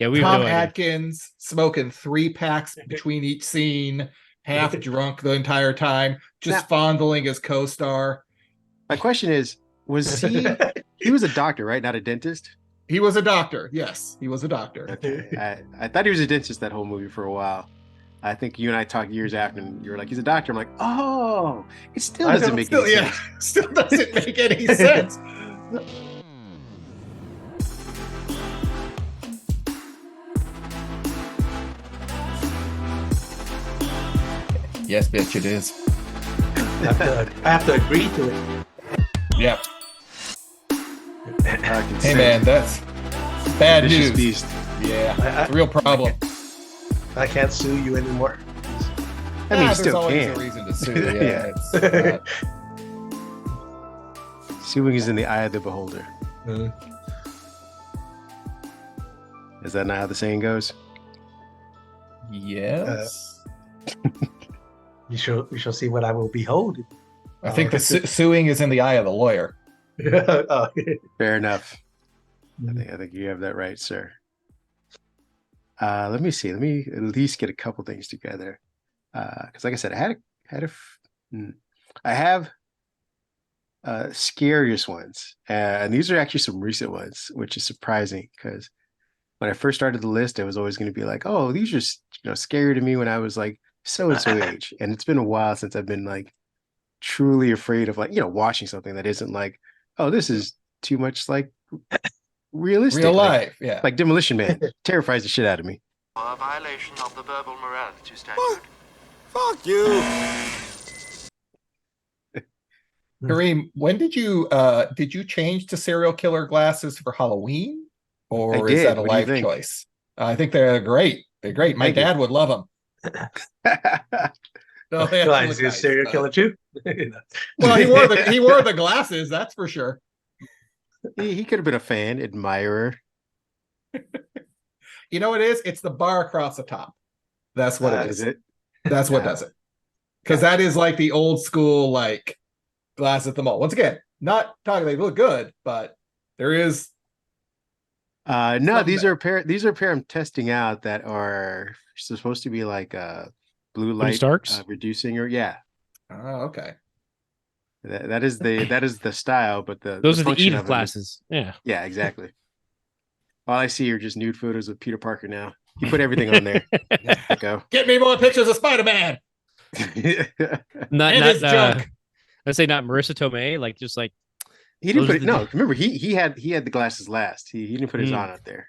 Yeah, we have Tom no idea. Atkins smoking 3 packs between each scene, half drunk the entire time, just fondling his co-star. My question is, was he was a doctor, right? Not a dentist? He was a doctor. Yes, he was a doctor. Okay. I thought he was a dentist that whole movie for a while. I think you and I talked years after, and you were like, he's a doctor. I'm like, oh, it still doesn't make any sense. Still doesn't make any sense. Yes, bitch, it is. I have to agree to it. Yeah. Hey, man, that's bad news. Beast. Yeah, it's a real problem. I can't sue you anymore. I mean, you there's still always can. a reason to sue. Yeah, Yeah. Suing is in the eye of the beholder. Is that not how the saying goes? yes. We shall see what I will behold. I think the suing is in the eye of the lawyer. Oh. Fair enough. I think you have that right, sir. Let me see. Let me at least get a couple things together. Because, like I said, I have scariest ones, and these are actually some recent ones, which is surprising because when I first started the list, it was always going to be like, oh, these are scary to me when I was like so and so age, and it's been a while since I've been like truly afraid of watching something that isn't like, oh, this is too much like realistic, Real life, yeah. like Demolition Man terrifies the shit out of me. A violation of the verbal morality statute. Fuck you. Kareem, when did you change to serial killer glasses for Halloween, or is that a life choice? I think they're great. They're great. My dad would love them. No, Is he a serial killer too? Well, he wore the glasses, that's for sure. He could have been a fan, admirer. You know what it is? It's the bar across the top. That's what it is. It? That's what does it. Because that is like the old school like glass at the mall. Once again, not talking they look good, but there is. No, these are a pair I'm testing out that are supposed to be like blue light reducing, or Oh, okay. That is the style, but those are the Edith glasses. Yeah, exactly. All I see are just nude photos of Peter Parker now. He put everything on there. Go. Get me more pictures of Spider-Man. not junk. I'd say not Marissa Tomei, like just like he didn't put it. No, remember he had the glasses last. He didn't put his on out there.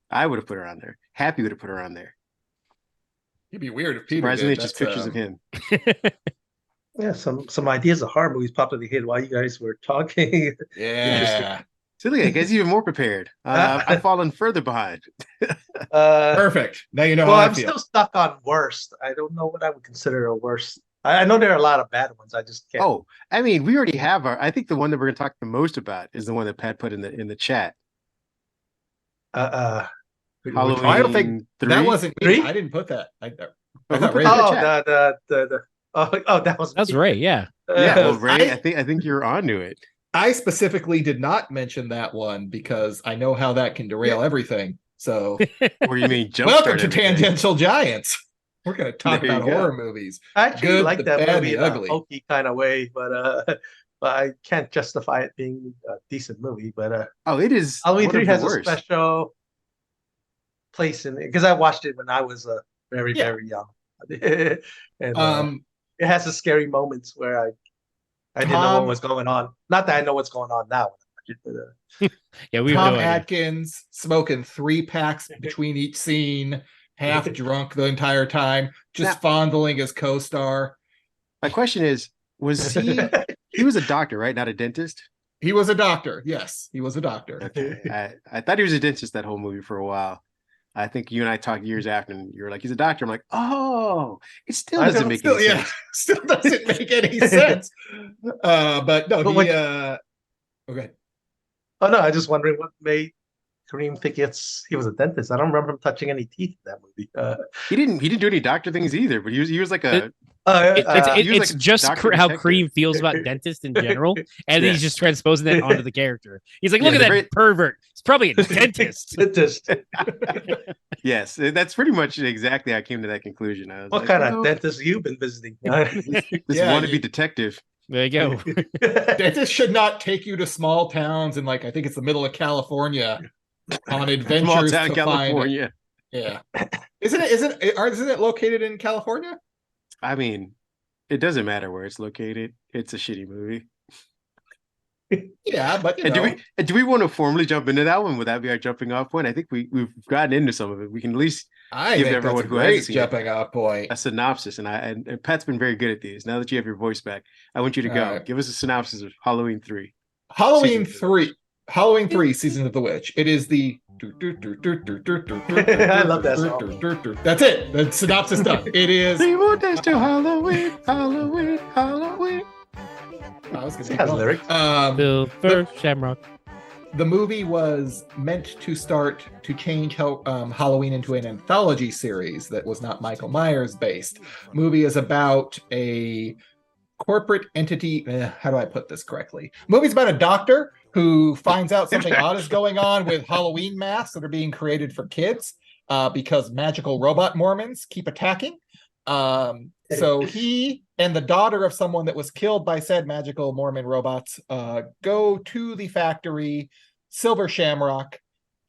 I would have put her on there. Happy would have put her on there. It'd be weird if Peter surprisingly did. It's just pictures of him. Yeah, some ideas of horror movies popped in the head while you guys were talking. Yeah. Silly, I guess even more prepared. I've fallen further behind. Perfect. Now you know how I feel. Still stuck on worst. I don't know what I would consider a worst. I know there are a lot of bad ones. I just can't. Oh, I mean, we already have I think the one that we're going to talk the most about is the one that Pat put in the chat. Halloween. I don't think 3? That wasn't me. 3? I didn't put that. I thought Ray that was that's Ray. Yeah. Well, Ray, I think you're onto it. I specifically did not mention that one because I know how that can derail everything. So, or you mean welcome to Tangential Giants. We're going to talk about horror movies. I actually like that bad, movie the in ugly. a hokey kind of way, but I can't justify it being a decent movie. But it is. Halloween 3 has a special place in it because I watched it when I was very very young, and it has the scary moments where I didn't know what was going on. Not that I know what's going on now. Yeah, we Tom Atkins smoking 3 packs between each scene, half drunk the entire time, just fondling his co-star. My question is, was he was a doctor, right? Not a dentist? He was a doctor. Yes, he was a doctor. Okay. I thought he was a dentist that whole movie for a while. I think you and I talked years after, and you were like, he's a doctor. I'm like, oh, it still doesn't make any sense. Still doesn't make any sense. But no, okay. Oh no, I'm just wondering what made Kareem think he was a dentist. I don't remember him touching any teeth in that movie. He didn't do any doctor things either, but he was like a It's like just doctor how detective. Kareem feels about dentists in general, and Yeah. he's just transposing that onto the character. He's like, look Yeah, at that very- pervert. He's probably a dentist. Dentist. Yes, that's pretty much exactly how I came to that conclusion. I was What like, kind of dentist you been visiting? this Yeah, wannabe detective. There you go. Dentists should not take you to small towns in, like, I think it's the middle of California on adventures Small town to California. find. Yeah, isn't it located in California? I mean, it doesn't matter where it's located. It's a shitty movie. Yeah, but Do we want to formally jump into that one? Would that be our jumping off point? I think we've gotten into some of it. We can at least I give think everyone that's a who hasn't great seen it jumping off point. a synopsis. And Pat's been very good at these. Now that you have your voice back, I want you to go. All right. Give us a synopsis of Halloween 3. Halloween Season 3, Season of the Witch. It is the I love that song. That's it. The synopsis done. It is. 3 more days till Halloween, Halloween, Halloween. I was gonna It has lyrics. Silver Shamrock. The movie was meant to start to change Halloween into an anthology series that was not Michael Myers based. Movie is about a corporate entity. How do I put this correctly? Movie's about a doctor who finds out something odd is going on with Halloween masks that are being created for kids because magical robot Mormons keep attacking. So he and the daughter of someone that was killed by said magical Mormon robots go to the factory Silver Shamrock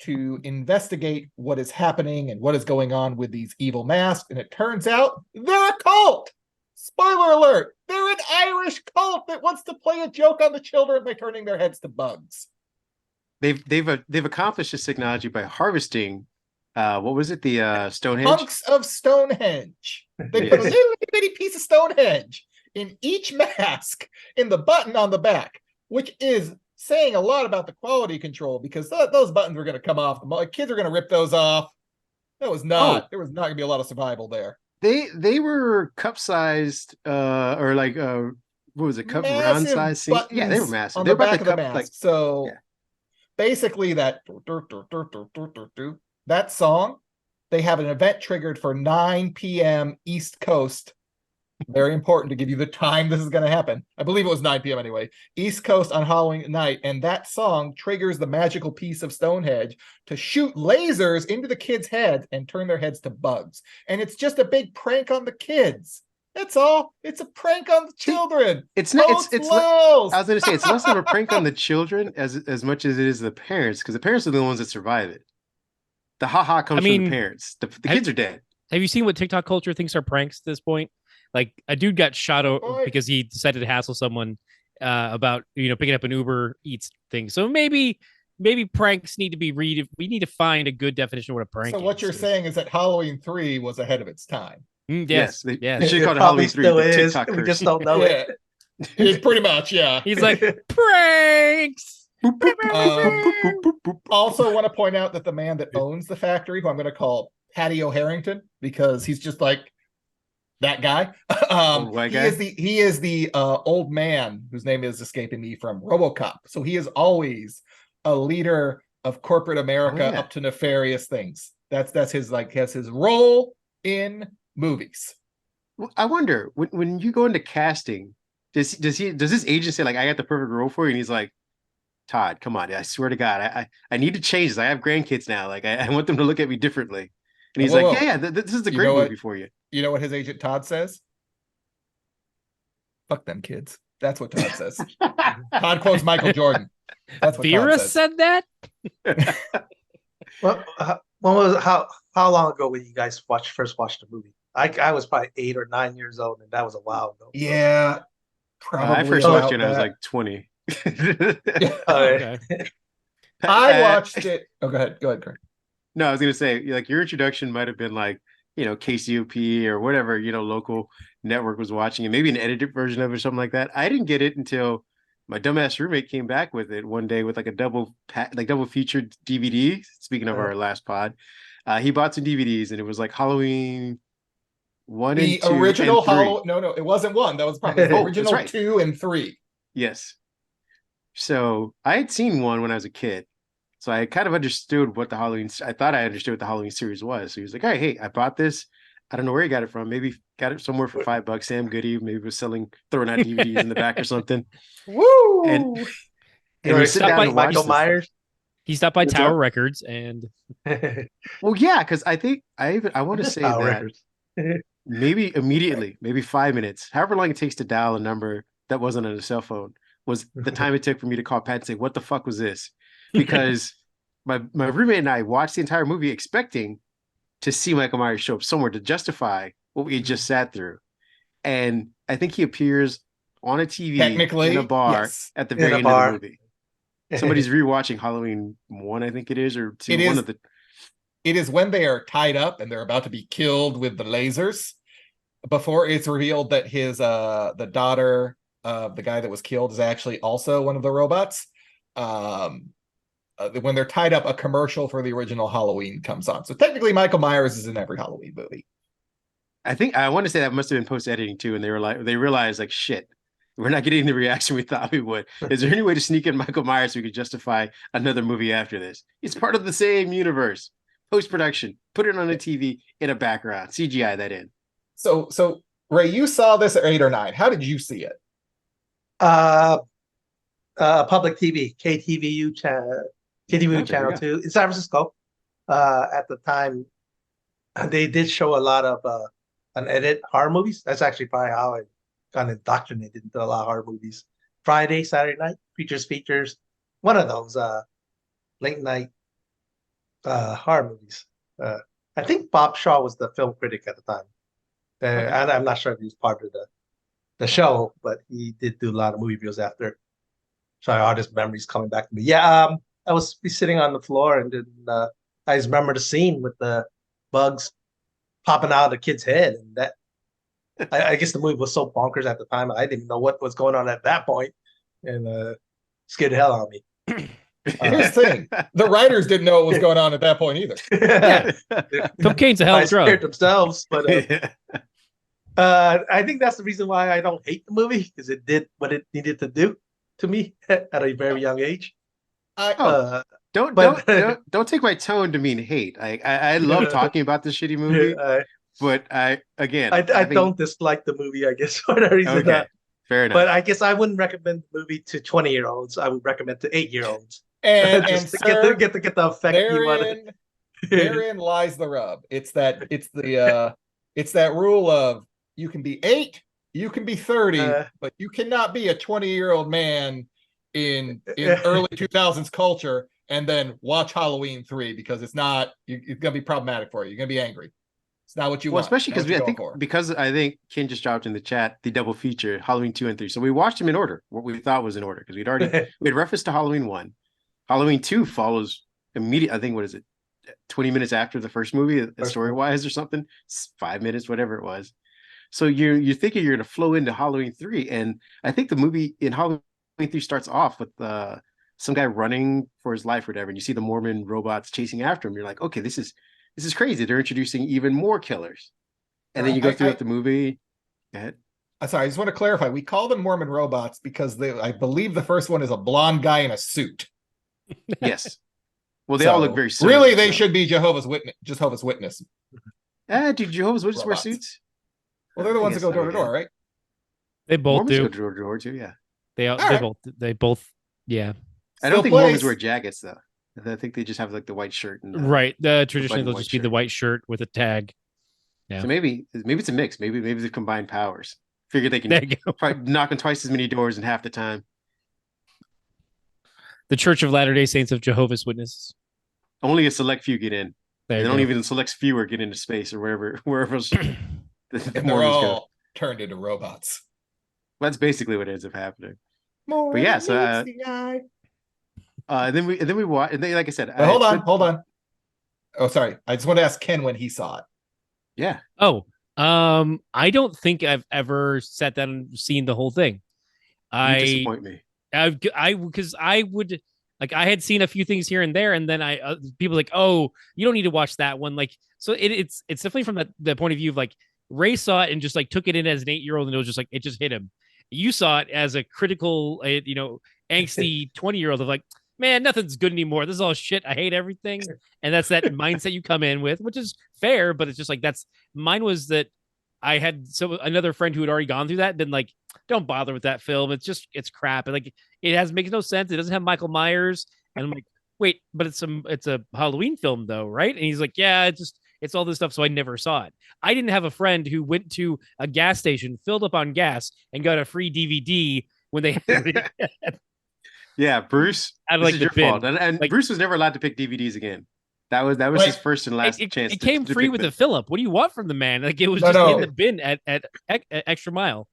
to investigate what is happening and what is going on with these evil masks. And it turns out they're a cult. Spoiler alert, they're an Irish cult that wants to play a joke on the children by turning their heads to bugs. They've accomplished this technology by harvesting what was it? The Stonehenge? Hunks of Stonehenge. They put a little bitty piece of Stonehenge in each mask in the button on the back, which is saying a lot about the quality control because those buttons were going to come off. Kids are going to rip those off. There was not going to be a lot of survival there. They were cup sized or like what was it, cup round size? Yeah, they were massive. On They're the back about of the the cup, mask. So basically that song, they have an event triggered for 9 p.m. East Coast. Very important to give you the time this is going to happen. I believe it was 9 p.m. anyway. East Coast on Halloween night. And that song triggers the magical piece of Stonehenge to shoot lasers into the kids' heads and turn their heads to bugs. And it's just a big prank on the kids. That's all. It's a prank on the children. It's not. It's I was going to say it's less of a prank on the children as much as it is the parents, because the parents are the ones that survive it. The ha-ha comes from the parents. The kids are dead. Have you seen what TikTok culture thinks are pranks at this point? Like a dude got shot because he decided to hassle someone about picking up an Uber Eats thing. So maybe pranks need to be we need to find a good definition of what a prank is. So what you're saying is that Halloween 3 was ahead of its time. Yes. They should call it Halloween 3. Still The is. TikTok We curse. just don't know it. It's pretty much, yeah. He's like, pranks. Also want to point out that the man that owns the factory, who I'm going to call Patty O'Harrington, because he's just like that guy. He is the old man whose name is escaping me from RoboCop. So he is always a leader of corporate America up to nefarious things. That's his his role in movies. I wonder when you go into casting, does this agent say like, I got the perfect role for you, and he's like, Todd, come on, I swear to God, I need to change this. I have grandkids now. Like I want them to look at me differently. And he's this is a great movie for you. You know what his agent Todd says? Fuck them kids. That's what Todd says. Todd quotes Michael Jordan. That's what Vera Todd says. said that? Well, how long ago when you guys first watched the movie? I was probably 8 or 9 years old, and that was a while ago. Yeah, probably. I first watched it when I was like 20. Okay. I watched it. Oh, go ahead, Craig. No, I was gonna say, like, your introduction might have been like, KCOP or whatever, local network was watching it, maybe an edited version of it or something like that. I didn't get it until my dumbass roommate came back with it one day with like a double featured DVD. Speaking of our last pod, he bought some DVDs and it was like Halloween 1 and 2 the original and 3. Halloween. No, it wasn't 1. That was probably the original right. 2 and 3. Yes. So I had seen 1 when I was a kid. So I kind of understood what I thought I understood what the Halloween series was. So he was like, hey, I bought this. I don't know where he got it from. Maybe got it somewhere for $5. Sam Goody maybe was throwing out DVDs in the back or something. Woo! And You're we sit down like and watch Michael this. Myers. He stopped by What's Tower up? Records and Well, yeah, because I think I want to say Power that Records. maybe immediately, maybe 5 minutes, however long it takes to dial a number that wasn't on a cell phone, was the time it took for me to call Pat and say, "What the fuck was this?" Because my roommate and I watched the entire movie expecting to see Michael Myers show up somewhere to justify what we had just sat through, and I think he appears on a TV Technically, in a bar yes. at the In very a end bar. of the movie. Somebody's rewatching Halloween 1, I think it is, or 2. It is. One of the. It is when they are tied up and they're about to be killed with the lasers before it's revealed that his the daughter of the guy that was killed is actually also one of the robots. When they're tied up, a commercial for the original Halloween comes on. So technically, Michael Myers is in every Halloween movie. I think I want to say that must have been post editing too, and they realized like shit, we're not getting the reaction we thought we would. Is there any way to sneak in Michael Myers so we could justify another movie after this? It's part of the same universe. Post production, put it on a TV in a background, CGI that in. So Ray, you saw this at 8 or 9. How did you see it? Public TV, KTVU channel 2 in San Francisco. At the time, they did show a lot of unedited horror movies. That's actually probably how I got indoctrinated into a lot of horror movies. Friday, Saturday night, features, one of those late night horror movies. I think Bob Shaw was the film critic at the time. And I'm not sure if he was part of the show, but he did do a lot of movie reviews after. So all this memories coming back to me. Yeah, I was sitting on the floor, and then I just remember the scene with the bugs popping out of the kid's head, and that I guess the movie was so bonkers at the time. I didn't even know what was going on at that point, and scared the hell out of me. Here's the thing: the writers didn't know what was going on at that point either. Yeah, cocaine's a hell of a scared drug. themselves, but I think that's the reason why I don't hate the movie, because it did what it needed to do to me at a very young age. Don't take my tone to mean hate. I love talking about this shitty movie, but I don't dislike the movie, I guess, for that reason. Okay, fair enough. But I guess I wouldn't recommend the movie to 20-year-olds. I would recommend to 8-year-olds. And just to sir, get the effect you wanted. Therein lies the rub. It's that rule of you can be 8, you can be 30, but you cannot be a 20-year-old man in early 2000s culture and then watch Halloween 3, because it's gonna be problematic for you. You're gonna be angry. It's not what you want. Especially because I think Ken just dropped in the chat the double feature, Halloween 2 and 3. So we watched them in order, what we thought was in order, because we had reference to Halloween 1. Halloween 2 follows immediately. I think, what is it, 20 minutes after the first movie, story wise or something, 5 minutes, whatever it was. So you're thinking you're going to flow into Halloween 3, and I think the movie in Halloween 3 starts off with some guy running for his life or whatever, and you see the Mormon robots chasing after him. You're like, okay, this is crazy. They're introducing even more killers, and then you go through the movie. Go ahead. Sorry, I just want to clarify. We call them Mormon robots because I believe the first one is a blonde guy in a suit. Yes. Well, they all look very similar. Really, they should be Jehovah's Witness. Do Jehovah's Witnesses wear suits? Well, they're the ones that go door to door, right? They both Mormons do. go door to door too, yeah. They both, yeah. I don't think Mormons wear jackets though. I think they just have like the white shirt and right. Traditionally, they'll just be the white shirt with a tag. Yeah. So maybe it's a mix. Maybe they combine powers. Figure they can knock on twice as many doors in half the time. The Church of Latter-day Saints of Jehovah's Witnesses. Only a select few get in. They don't even select fewer get into space or wherever else and they're all turned into robots. That's basically what ends up happening. But yeah, so then we watch, and then, like I said, hold on. Oh, sorry. I just want to ask Ken when he saw it. Yeah. Oh, I don't think I've ever sat down and seen the whole thing. You disappoint me. Because I would, like, I had seen a few things here and there, and then people like, oh, you don't need to watch that one. Like, so it's definitely from the point of view of like Ray saw it and just like took it in as an 8-year-old, and it was just like it just hit him. You saw it as a critical, angsty 20-year-old of like, man, nothing's good anymore. This is all shit. I hate everything. And that's that mindset you come in with, which is fair, but it's just like mine was that I had another friend who had already gone through that, been like, don't bother with that film. It's crap. And like makes no sense. It doesn't have Michael Myers. And I'm like, wait, but it's a Halloween film though, right? And he's like, yeah, it's all this stuff. So I never saw it. I didn't have a friend who went to a gas station, filled up on gas, and got a free DVD when they had Yeah, Bruce. This is your fault. And like, Bruce was never allowed to pick DVDs again. That was his first and last chance. It came free with the fill-up. What do you want from the man? Like it was in the bin at Extra Mile.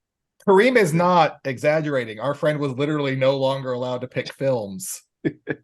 Kareem is not exaggerating. Our friend was literally no longer allowed to pick films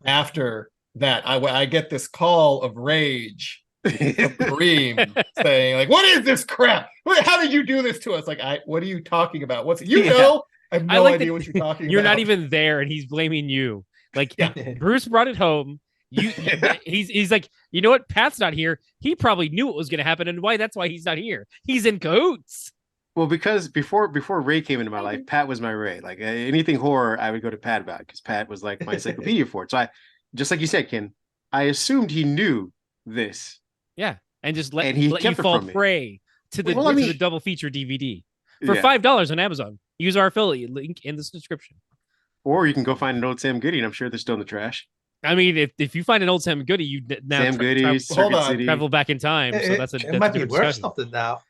after that. I get this call of rage from Kareem saying, like, what is this crap? How did you do this to us? Like, what are you talking about? I have no idea what you're talking about. You're not even there, and he's blaming you. Like, Bruce brought it home. He's like, you know what? Pat's not here. He probably knew what was going to happen, and that's why he's not here. He's in cahoots. Well, because before Ray came into my life, Pat was my Ray. Like anything horror, I would go to Pat about because Pat was like my encyclopedia for it. So just like you said, Ken, I assumed he knew this. Yeah, and just let you fall prey to the double feature DVD for $5 on Amazon. Use our affiliate link in the description. Or you can go find an old Sam Goody, and I'm sure they're still in the trash. I mean, if you find an old Sam Goody, you now travel back in time. So it might be worth something now.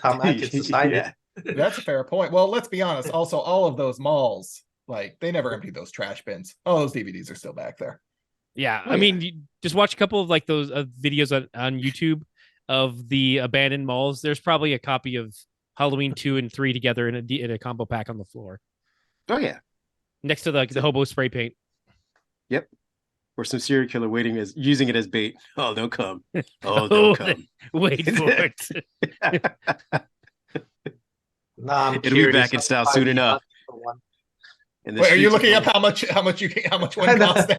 Tom Atkins to sign it. That's a fair point. Well, let's be honest. Also, all of those malls, like they never emptied those trash bins. All those DVDs are still back there. Yeah, I mean, you just watch a couple of like those videos on YouTube of the abandoned malls. There's probably a copy of Halloween 2 and 3 together in a combo pack on the floor. Oh yeah, next to the hobo spray paint. Yep. Or some serial killer using it as bait. Oh, they'll come. Oh, they'll come. Wait for it. It'll be back in style soon enough. Wait, are you looking up how much one costs?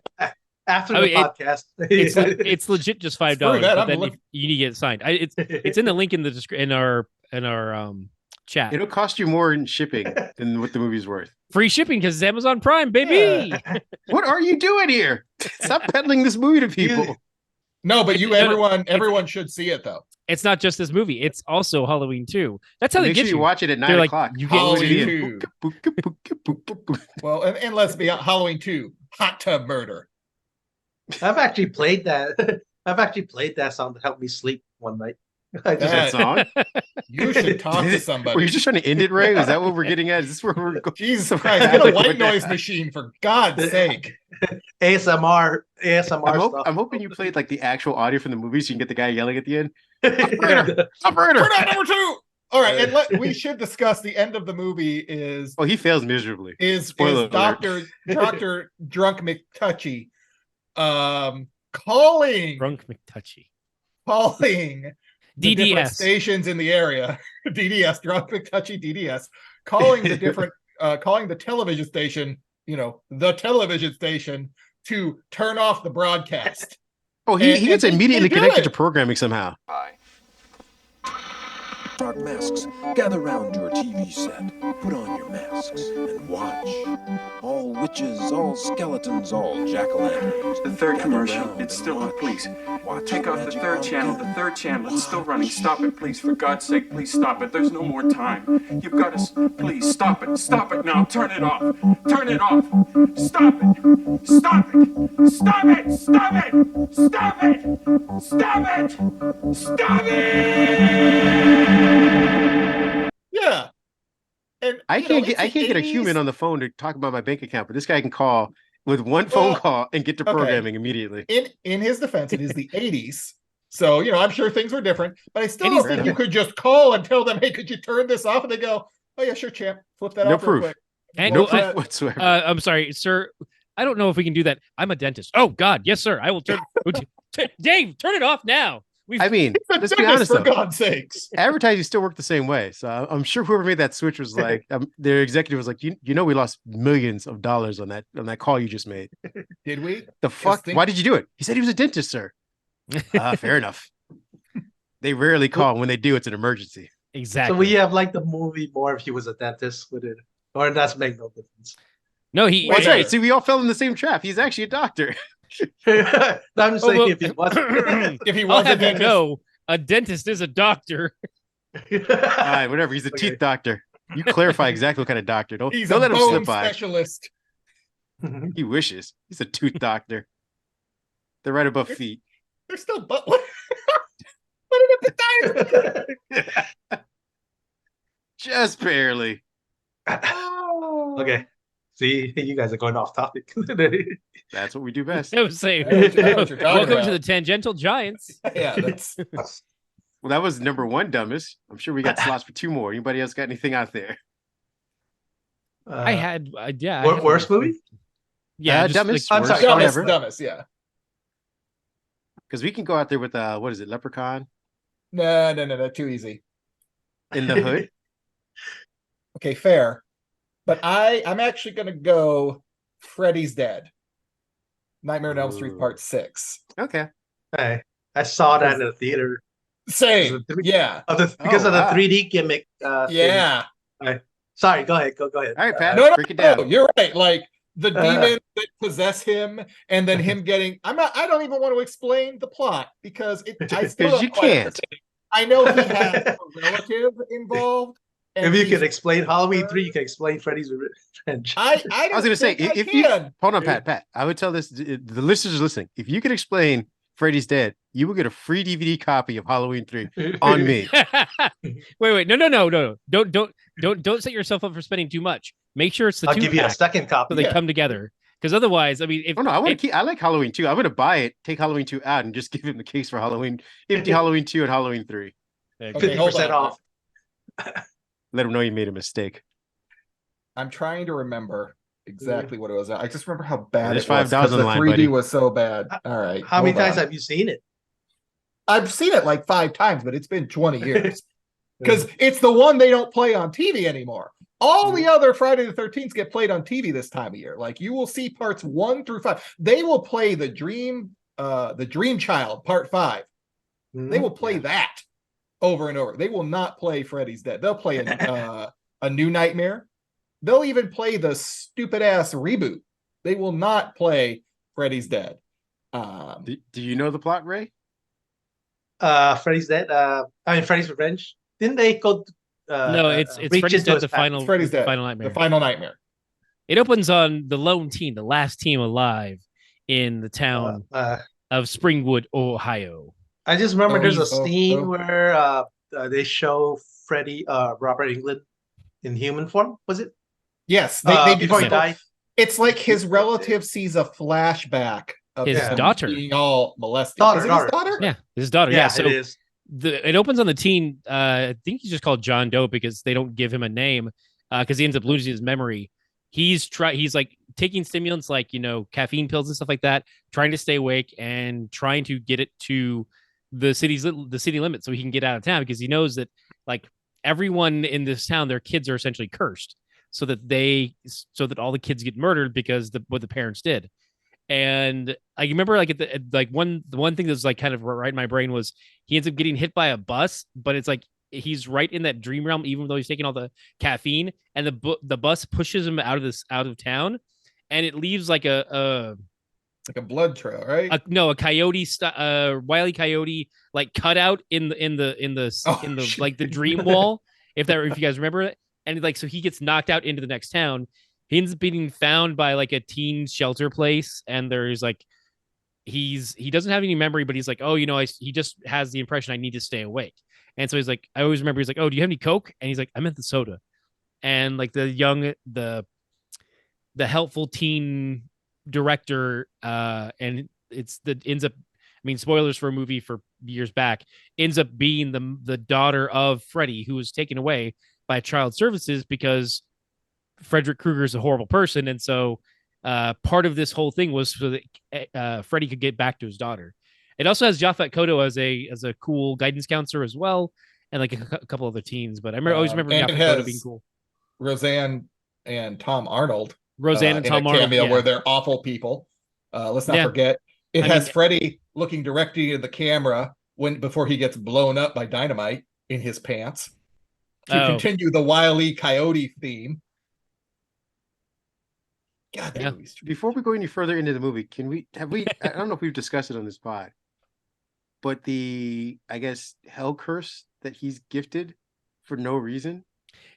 After the podcast, it's legit just $5. But then you need to get it signed. It's in the link in the in our chat. It'll cost you more in shipping than what the movie's worth. Free shipping because it's Amazon Prime, baby. What are you doing here? Stop peddling this movie to people. No, but everyone should see it though. It's not just this movie; it's also Halloween 2. That's how they get you. Watch it at 9 o'clock. You get Halloween 2. Well, and let's be honest, Halloween 2, hot tub murder. I've actually played that. Song to help me sleep one night. That song? You should talk to somebody. Were you just trying to end it, Ray? Is that what we're getting at? Is this where we're going? Jesus Christ, get a white noise machine for God's sake. ASMR stuff. I'm hoping you played like the actual audio from the movie so you can get the guy yelling at the end. Operator! Operator! Turn on number 2! All right, and we should discuss the end of the movie is... Oh, he fails miserably. Is Dr. Drunk McTouchy calling DDS stations in the area. DDS, Drunk McTouchy DDS, calling the different calling the television station, the television station to turn off the broadcast. Oh, he gets immediately connected to programming somehow. Bye. Dark masks, gather round your TV set. Put on your masks and watch. All witches, all skeletons, all jack-o'-lanterns. The third commercial, it's still on, please. Take off the third channel, it's still running. Stop it, please, for God's sake, please stop it. There's no more time. You've got to, please, stop it now, turn it off. Turn it off. Stop it. Stop it. Stop it. Stop it. Stop it. Stop it. Stop it. Yeah. And I can't get a human on the phone to talk about my bank account, but this guy can call with one phone call and get to programming immediately. In his defense, it is the 80s. So, I'm sure things were different, but I still think you could just call and tell them, hey, could you turn this off? And they go, oh yeah, sure, champ. Flip that off real quick. No proof whatsoever. I'm sorry, sir. I don't know if we can do that. I'm a dentist. Oh God, yes, sir. I will turn Dave, turn it off now. Let's be honest, for God's sakes. Advertising still worked the same way. So I'm sure whoever made that switch was like, their executive was like, we lost millions of dollars on that call you just made. Did we? The fuck? Why did you do it? He said he was a dentist, sir. Fair enough. They rarely call. When they do, it's an emergency. Exactly. So we have like the movie more if he was a dentist with it, or does make no difference. No, he. That's right. See, we all fell in the same trap. He's actually a doctor. No, I'm just saying if he wasn't. If he I'll was a have you dentist, know, a dentist is a doctor. All right, whatever. He's a Okay. teeth doctor. You clarify exactly what kind of doctor. Don't he's don't a let him bone slip by. specialist. He wishes. He's a tooth doctor. They're right above feet. They're still but what did it die? Just barely. Okay. See, you guys are going off topic. That's what we do best. I was saying, I know what you're talking welcome about. to the Tangential Giants. Yeah, that's Well, that was number one dumbest. I'm sure we got slots for 2 more. Anybody else got anything out there? I had, yeah. Worst movie? Yeah, just dumbest. I'm worst, sorry, whatever. dumbest, yeah. Because we can go out there with what is it, Leprechaun No, too easy. in the hood. Okay, fair. But I'm actually gonna go Freddy's Dead. Nightmare on Elm Street Ooh. Part 6. Okay. I saw that in the theater. Same. Yeah. Because of the wow. 3D gimmick. Yeah. Sorry, go ahead. Go ahead. All right, Pat. No, break it down. you're right. Like the demons that possess him, and then him getting. I don't even want to explain the plot because I still 'Cause don't you quite can't. understand. I know he has a relative involved. and If you he's- can explain Halloween 3, you can explain Freddy's Revenge. I was gonna say, think I if you can. hold on, Pat. I would tell this the listeners listening. If you could explain Freddy's Dead, you will get a free DVD copy of Halloween 3 on me. wait, no. Don't set yourself up for spending too much. Make sure it's the I'll two give you a pack second so copy. they Yeah. come together. Because otherwise, I mean, if Oh no, I want if- to keep. I like Halloween 2. I'm gonna buy it, take Halloween 2 out, and just give him the case for Halloween, empty Halloween 2 and Halloween 3. Okay, hold 50% on. off. Let him know you made a mistake. I'm trying to remember exactly what it was. I just remember how bad there's it was. $5 'cause on the the line, 3D buddy. was so bad. All right. How many hold times on. have you seen it? I've seen it like 5 times, but it's been 20 years. Because it's the one they don't play on TV anymore. All the other Friday the 13th get played on TV this time of year. Like you will see parts 1 through 5. They will play the Dream Child Part 5. They will play that over and over. They will not play Freddy's Dead. They'll play a New Nightmare. They'll even play the stupid ass reboot. They will not play Freddy's Dead. Do you know the plot, Ray? Freddy's Dead. Freddy's Revenge. Didn't they go? no, it's reach Freddy's into Dead, his the past? final, It's Freddy's Dead. final nightmare. The Final Nightmare. It opens on the lone team, the last team alive in the town of Springwood, Ohio. I just remember there's a Oh, scene oh. where they show Freddy, Robert Englund in human form. Was it? Yes, they do before he so. died. It's like his relative sees a flashback of His him daughter. being all molested. Daughter, Is it daughter. his daughter? Yeah, his daughter. Yeah, so it is. it opens on the teen. I think he's just called John Doe because they don't give him a name because he ends up losing his memory. He's like taking stimulants like caffeine pills and stuff like that, trying to stay awake and trying to get it to the city limit so he can get out of town because he knows that like everyone in this town, their kids are essentially cursed so that all the kids get murdered because what the parents did. And I remember like the one thing that's like kind of right in my brain was he ends up getting hit by a bus, but it's like he's right in that dream realm, even though he's taking all the caffeine, and the bus pushes him out of town, and it leaves like a Like a blood trail, right? a coyote, Wile E. Coyote like cutout in the shit. like the dream wall. If you guys remember it, and like so he gets knocked out into the next town. He ends up being found by like a teen shelter place, and there's like he doesn't have any memory, but he's like, oh, he just has the impression I need to stay awake, and so he's like, I always remember he's like, oh, do you have any Coke? And he's like, I meant the soda, and like the helpful teen director, and ends up, I mean, spoilers for a movie for years back, ends up being the daughter of Freddy, who was taken away by child services because Frederick Krueger is a horrible person, and so part of this whole thing was so that Freddy could get back to his daughter. It also has Japhet Kotto as a cool guidance counselor as well, and like a couple other teens. But I always remember and it Japhet Kotto has being cool. Roseanne and Tom Arnold. Roseanne and in Tom a Arnold, cameo yeah. where they're awful people. Let's not Yeah. forget it I has mean- Freddy looking directly at the camera before he gets blown up by dynamite in his pants. To Oh. continue the Wile E. Coyote theme. God, Yeah. Before we go any further into the movie, I don't know if we've discussed it on this pod, but I guess hell curse that he's gifted for no reason.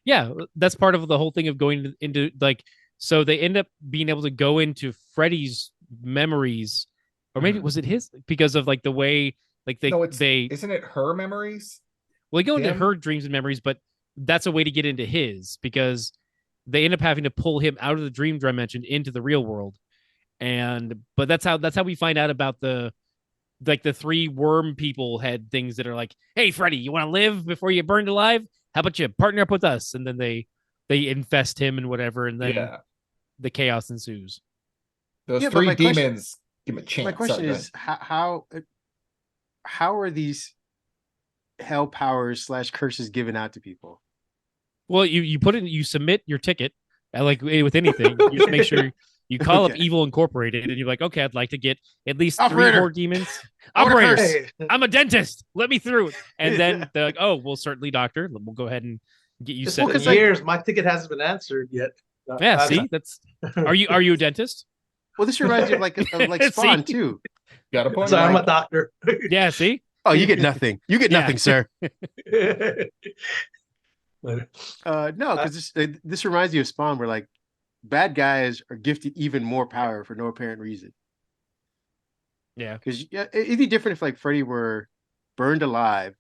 Yeah, that's part of the whole thing of going into like, so they end up being able to go into Freddy's memories, or maybe was it his, because of like the way like they isn't it her memories? well, they go into Him? her dreams and memories, but that's a way to get into his, because they end up having to pull him out of the dream dimension into the real world. But that's how we find out about the three worm people had things that are like, hey, Freddy, you want to live before you burned alive? How about you partner up with us? And then they infest him and whatever, and then the chaos ensues. Those three demons give him a chance. My question is, how are these hell powers / curses given out to people? Well, you submit your ticket, like with anything. You just make sure you call up Evil Incorporated, and you're like, okay, I'd like to get at least Operator. 3 more demons. Operators, I'm a dentist. Let me through. And then they're like, oh, well, certainly, doctor. We'll go ahead and get you set. For years, my ticket hasn't been answered yet. Yeah, see, that's. Are you a dentist? Well, this reminds you of like Spawn too. Got a point. So I'm a doctor. Yeah, see. Oh, you get nothing. You get nothing, sir. No, because this reminds you of Spawn, where like bad guys are gifted even more power for no apparent reason. Yeah, because it'd be different if like Freddy were burned alive,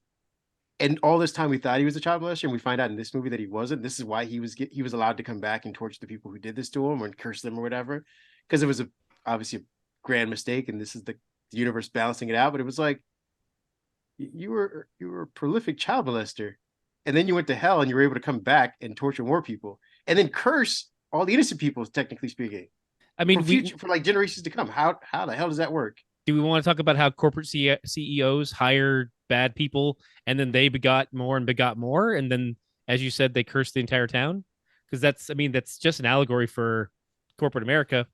and all this time we thought he was a child molester, and we find out in this movie that he wasn't. This is why he was allowed to come back and torture the people who did this to him, or curse them or whatever, because it was obviously a grand mistake, and this is the universe balancing it out. But it was like you were a prolific child molester, and then you went to hell, and you were able to come back and torture more people, and then curse all the innocent people, technically speaking. I mean, for like generations to come. How the hell does that work? Do we want to talk about how corporate CEOs hire bad people, and then they begot more, and then, as you said, they cursed the entire town? Because that's just an allegory for corporate America,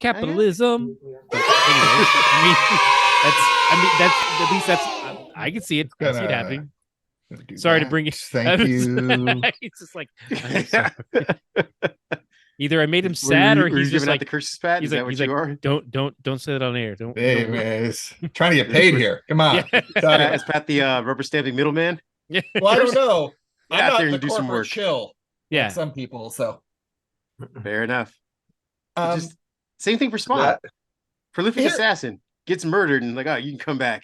capitalism. But anyways, I can see it. I see it happening. Sorry to bring it. Thank you. It's just like, either I made him sad, or he's just like the curses, Pat. Is that what you are? Don't say that on air. Don't. Hey, man, trying to get paid here. Come on. Yeah. Is Pat the rubber stamping middleman? Yeah. Well, I don't know. I'm out not there and the do some corporate work. chill. Yeah. Like some people. So Fair enough. Just same thing for Spawn. Prolific assassin gets murdered, and like, oh, you can come back.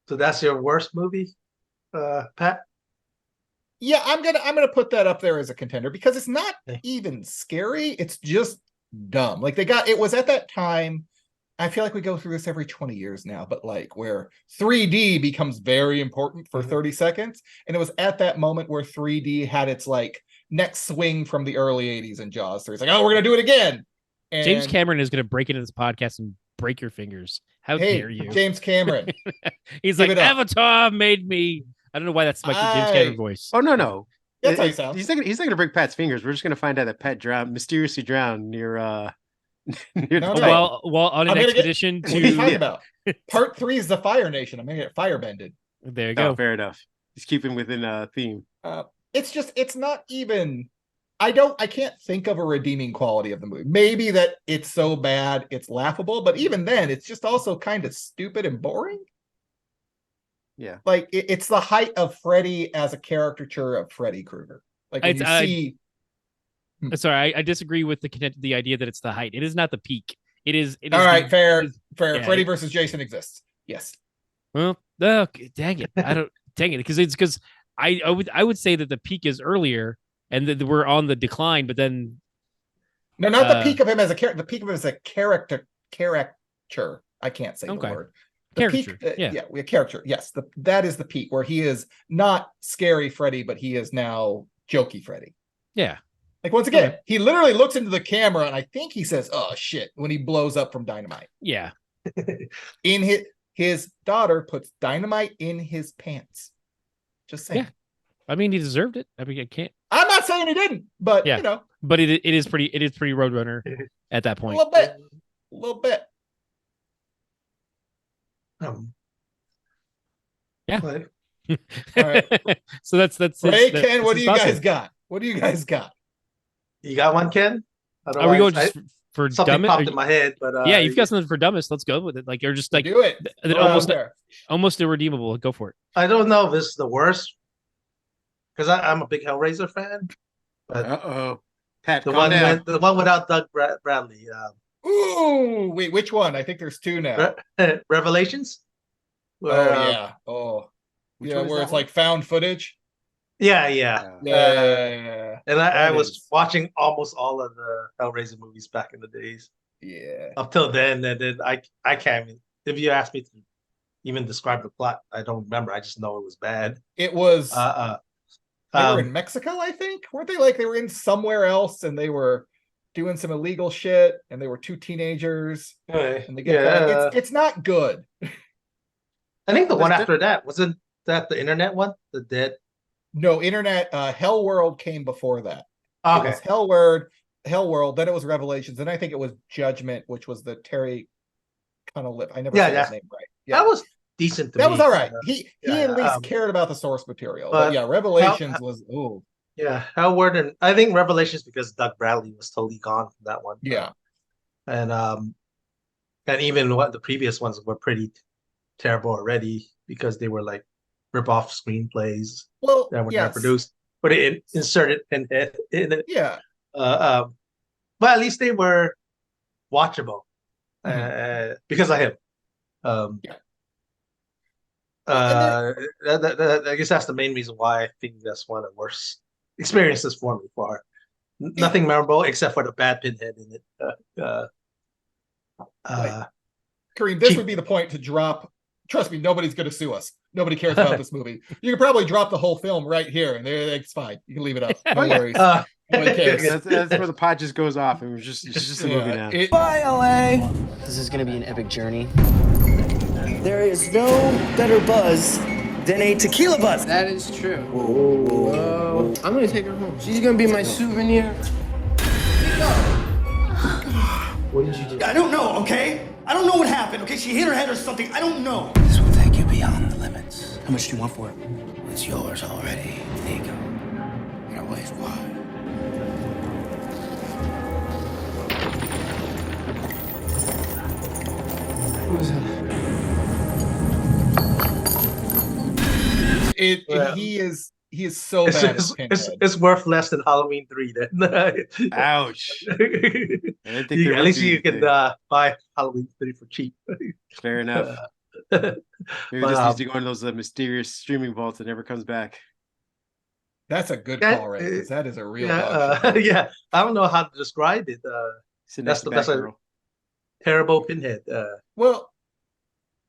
So that's your worst movie, Pat? yeah, I'm gonna put that up there as a contender because it's not even scary. It's just dumb. Like it was at that time. I feel like we go through this every 20 years now, but like where 3D becomes very important for 30 seconds. And it was at that moment where 3D had its like next swing from the early 80s in Jaws 3. It's like, oh, we're gonna do it again. And James Cameron is going to break into this podcast and break your fingers. How dare you? James Cameron. He's like, Avatar made me. I don't know why that's my James Cameron voice. Oh, no. That's how he sounds. He's not going to break Pat's fingers. We're just going to find out that Pat mysteriously drowned near No. While on an expedition what are you talking about? Part 3 is the Fire Nation. I'm going to get firebended. There you go. Oh, fair enough. He's keeping within theme. It's not even. I can't think of a redeeming quality of the movie. Maybe that it's so bad it's laughable, but even then, it's just also kind of stupid and boring. Yeah, like it's the height of Freddy as a caricature of Freddy Krueger. Like when you see. Sorry, I disagree with the idea that it's the height. It is not the peak. It is. All right, fair. Yeah, Freddy versus Jason exists. Yes. Well, dang it! Because I would say that the peak is earlier. And that we're on the decline, but then no, not the peak of him as a character. The peak of him as a character. I can't say the word. The caricature. Peak, we have character. Yes, that is the peak where he is not scary Freddy, but he is now jokey Freddy. Yeah. Like once again, he literally looks into the camera, and I think he says, "Oh shit!" when he blows up from dynamite. Yeah. In his daughter puts dynamite in his pants. Just saying. Yeah. I mean, he deserved it. I mean, I can't. I'm not saying he didn't, but you know. But it is pretty Roadrunner at that point. A little bit. Yeah. All right. So that's Ray, Ken, what do you guys got? What do you guys got? You got one, Ken? Are we going just for something dumbest? popped in my head, but Yeah, you've got something for dumbest. Let's go with it. Like you're just like do it. almost irredeemable. Go for it. I don't know if this is the worst because I'm a big Hellraiser fan. But Pat, the one without Doug Bradley. Ooh, wait, which one? I think there's two now. Revelations. Where, where it's like found footage. Yeah. And I was watching almost all of the Hellraiser movies back in the days. Yeah. Up till then, and then I can't. If you ask me to even describe the plot, I don't remember. I just know it was bad. It was. They were in Mexico, I think. Weren't they? Like they were in somewhere else, and they were doing some illegal shit, and they were two teenagers, and they get back. It's not good. I think the one after that wasn't that the internet one, the Dead. No, internet. Hell World came before that. Okay, it was Hell World. Then it was Revelations, and I think it was Judgment, which was the Terry Cunliffe. I never said his name right. Yeah, that was decent. That was all right. He at least cared about the source material. But yeah, Revelations was ooh. Yeah, Hell World, and I think Revelations because Doug Bradley was totally gone from that one. Yeah, and even what the previous ones were pretty terrible already because they were like rip-off screenplays that were never produced, but it inserted in it. Yeah. But at least they were watchable because of him. I guess that's the main reason why I think that's one of the worst experiences for me. Nothing memorable except for the bad Pinhead in it. Kareem, this would be the point to drop. Trust me, nobody's going to sue us. Nobody cares about this movie. You could probably drop the whole film right here, and it's fine. You can leave it up. No worries. Nobody cares. That's where the pod just goes off, and it's just a movie now. Bye, LA. This is going to be an epic journey. There is no better buzz than a tequila buzz. That is true. Whoa. I'm going to take her home. She's going to be my souvenir. What did you do? I don't know, okay? I don't know what happened, okay? She hit her head or something. I don't know. This will take you beyond the limits. How much do you want for it? It's yours already. There you go. Now, wait, why? What was that? He is so bad. It's worth less than Halloween 3 then. Ouch. At least you can buy Halloween 3 for cheap. Fair enough. Maybe just needs to go into those mysterious streaming vaults that never comes back. That's a good call, right? Because that is a real yeah. I don't know how to describe it. That's a terrible Pinhead.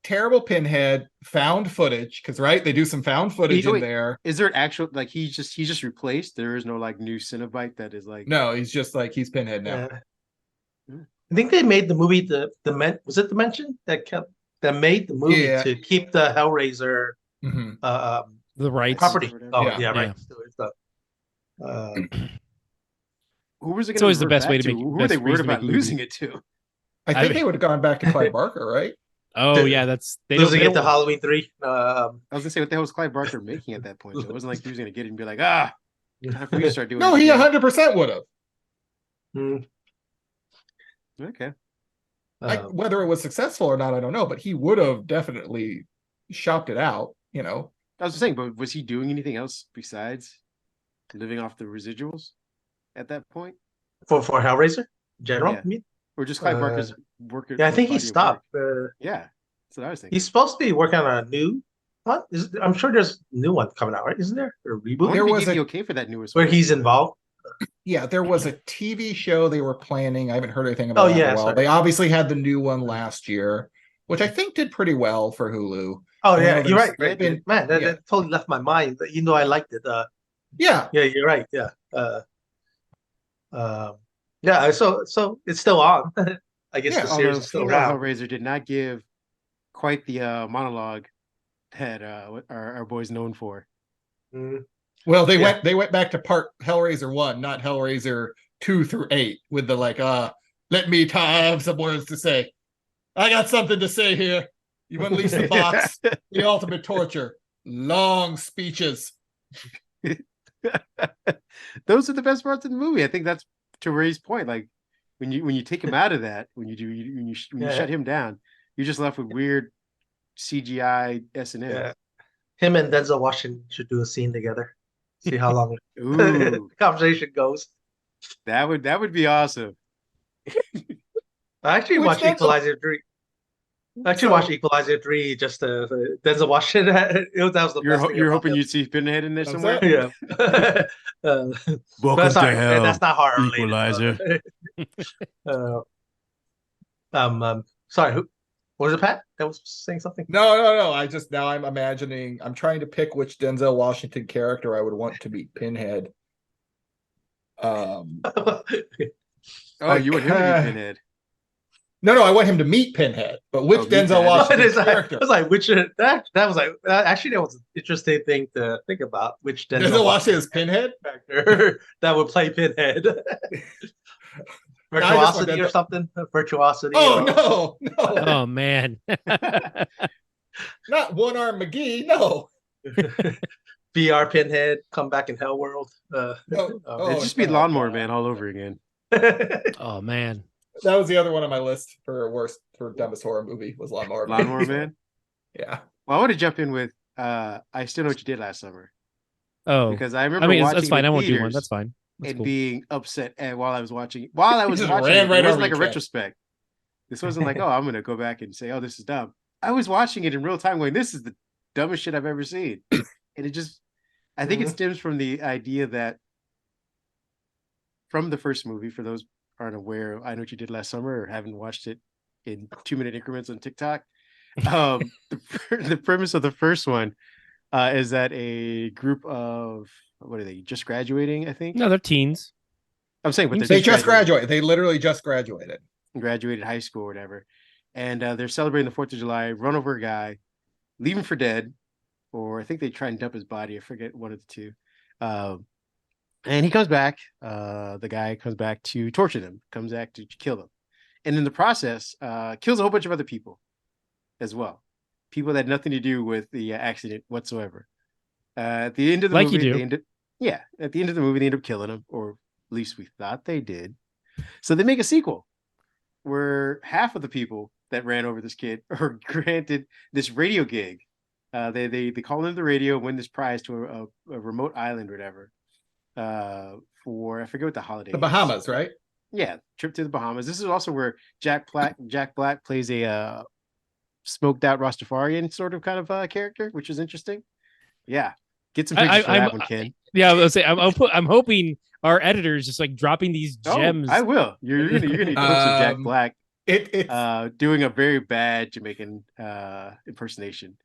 Terrible Pinhead, found footage, because they do some found footage in there. Is there actual he's just replaced? There is no new Cenobite that is No, he's just he's Pinhead now. I think they made the movie was it Dimension that made the movie to keep the Hellraiser the rights property. Right. Who was it? It's always the best way to make. Who were they worried about losing it to? I think they would have gone back to Clive Barker, right? Oh yeah, that's losing it to Halloween 3. I was gonna say, what the hell was Clive Barker making at that point? So it wasn't like he was gonna get it and be like, we start doing. No, he 100% would have. Okay. Whether it was successful or not, I don't know, but he would have definitely shopped it out. I was saying, but was he doing anything else besides living off the residuals at that point? For Hellraiser, in general, you mean? Or just Clive Barker's work? Yeah, I think he stopped. Yeah, that's what I was thinking. He's supposed to be working on a new one. I'm sure there's a new one coming out, right? Isn't there? A reboot? There was okay for that newest where he's involved. Yeah, there was a TV show they were planning. I haven't heard anything about it. Well, they obviously had the new one last year, which I think did pretty well for Hulu. Oh yeah, you're right. Man, that totally left my mind. I liked it. Yeah, you're right. Yeah. Yeah, so it's still on. I guess the series is still around. Hellraiser did not give quite the monologue that our boy's known for. Well, they went back to part Hellraiser 1, not Hellraiser 2 through 8, with the let me have some words to say. I got something to say here. You've unleashed the box, the ultimate torture, long speeches. Those are the best parts of the movie. I think that's to Ray's point. when you take him out of that, when you shut him down, you're just left with weird CGI S&M. Yeah. Him and Denzel Washington should do a scene together. See how long Ooh, the conversation goes. that would be awesome. I actually Which watched Denzel- Equalizer 3. I actually watched Equalizer 3 just to Denzel Washington. That was the best thing You're about hoping him. you'd see Pinhead in there That's somewhere. it. Yeah. Welcome that's to not, hell, that's not horror related. Equalizer. Sorry, who was it? Pat that was saying something. No. I'm imagining. I'm trying to pick which Denzel Washington character I would want to be Pinhead. Oh, you want him to be Pinhead? No, I want him to meet Pinhead. But which meet Denzel Pinhead. Washington I character? was like, which that was like actually that was an interesting thing to think about. Which Denzel Washington is Pinhead? character that would play Pinhead. Virtuosity or something? Virtuosity. Oh no. Oh man. Not One Arm McGee, no. VR Pinhead, come back in Hell World. It'd just be Lawnmower Man all over again. Oh man. That was the other one on my list for dumbest horror movie was Lawnmower Man. Lawnmower Man? Yeah. Well, I want to jump in with I Still Know What You Did Last Summer. Oh, Because I remember watching that's fine. it in I won't do one. theaters That's fine. That's and cool. being upset while I was watching it, it wasn't like a retrospect. This wasn't like, oh, I'm gonna go back and say, oh, this is dumb. I was watching it in real time going, this is the dumbest shit I've ever seen. And it just, I think it stems from the idea that from the first movie, for those who aren't aware, I Know What You Did Last Summer or haven't watched it in 2-minute increments on TikTok. The premise of the first one is that a group of, what are they, just graduating, I think? No, they're teens. I'm saying, but They just graduated. They literally just graduated high school or whatever. And they're celebrating the 4th of July, run over a guy, leave him for dead, or I think they try and dump his body. I forget one of the two. And he comes back. The guy comes back to torture them, comes back to kill them. And in the process, kills a whole bunch of other people as well. People that had nothing to do with the accident whatsoever. At the end of the movie, they end up killing him, or at least we thought they did. So they make a sequel where half of the people that ran over this kid are granted this radio gig. They call into the radio, win this prize to a remote island or whatever. For I forget what the holiday. The Bahamas, right? Yeah, trip to the Bahamas. This is also where Jack Black plays a smoked out Rastafarian sort of kind of character, which is interesting. Yeah, get some pictures for that one, Ken. Yeah, I was say I'm hoping our editors just like dropping these gems. I will. You're gonna glimpse of Jack Black. Doing a very bad Jamaican impersonation,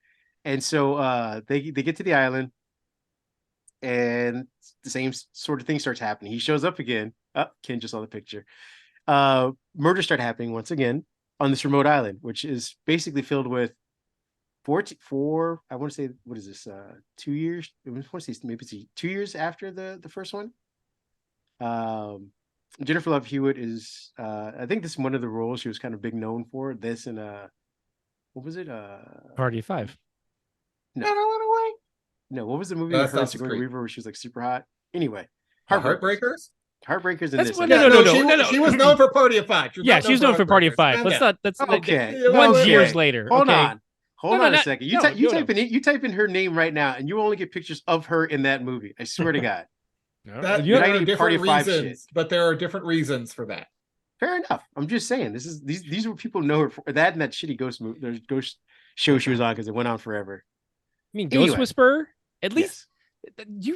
and so they get to the island, and the same sort of thing starts happening. He shows up again. Ken just saw the picture. Murders start happening once again on this remote island, which is basically filled with four. I want to say, what is this? 2 years. I want to say maybe it's 2 years after the first one. Jennifer Love Hewitt is, I think this is one of the roles she was kind of big known for. This and what was it? Party of Five. No, what was the movie with her and Sigourney Weaver where she was like super hot? Anyway, Heartbreakers. Heartbreakers in That's this. No. She was known for Party of Five. She was known for Party of Five. That's okay. Years later. Hold on a second. You type in her name right now, and you only get pictures of her in that movie. I swear to God. There are different reasons, but there are different reasons for that. Fair enough. I'm just saying these were people know her for that and that shitty ghost movie. There's ghost show she was on because it went on forever. I mean, Ghost Whisperer. At least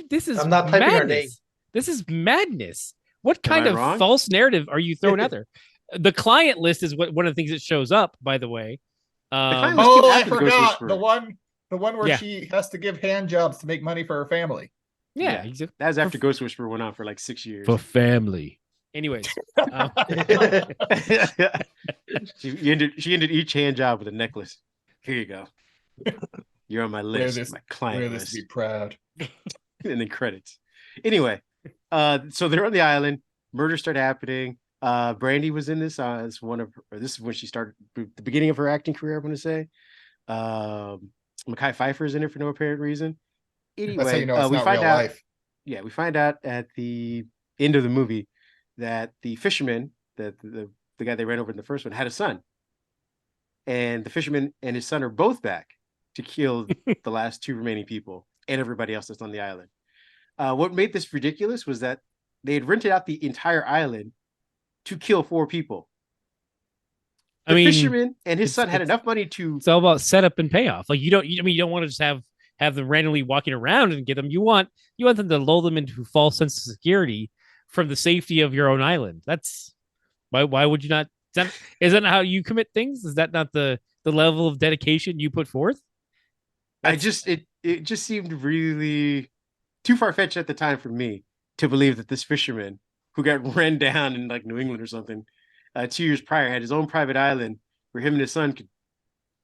this is. I'm not typing madness. her name. This is madness. What kind of false narrative are you throwing out there? The client list is one of the things that shows up. By the way. I forgot the one where she has to give hand jobs to make money for her family. Yeah, that was after Ghost Whisperer went on for like 6 years. For family. Anyways. She ended each hand job with a necklace. Here you go. You're on my list, my client list. Be proud. And then credits. Anyway, so they're on the island. Murders start happening. Brandy was in this as this is when she started the beginning of her acting career, I want to say. Mekhi Phifer's in it for no apparent reason. Anyway, that's how you know it's not real life. Yeah, we find out at the end of the movie that the fisherman the guy they ran over in the first one, had a son, and the fisherman and his son are both back to kill the last 2 remaining people and everybody else that's on the island. What made this ridiculous was that they had rented out the entire island to kill 4 people. The fisherman and his son had enough money to. It's all about setup and payoff. Like you don't want to just have them randomly walking around and get them. You want them to lull them into a false sense of security from the safety of your own island. That's why would you not? Is that not how you commit things? Is that not the level of dedication you put forth? It just seemed really too far-fetched at the time for me to believe that this fisherman who got ran down in like New England or something 2 years prior had his own private island where him and his son could,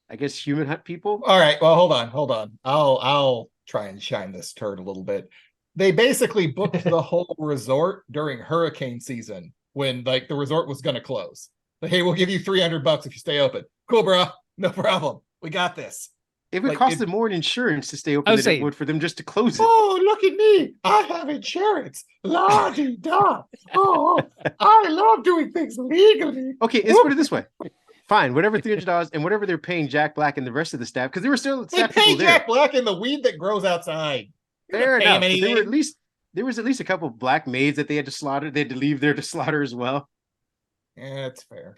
I guess, human hunt people. All right, well, hold on. I'll try and shine this turd a little bit. They basically booked the whole resort during hurricane season when like the resort was going to close. Like, hey, we'll give you $300 if you stay open. Cool, bro. No problem. We got this. It would cost them more in insurance to stay open than it would for them just to close it. Oh, look at me. I have insurance. La-di-da. Oh, I love doing things legally. Okay, let's put it this way. Fine, whatever $300 and whatever they're paying Jack Black and the rest of the staff, because there were still staff people there. Jack Black and the weed that grows outside. Fair enough. There was at least a couple of black maids that they had to slaughter. They had to leave there to slaughter as well. Yeah, that's fair.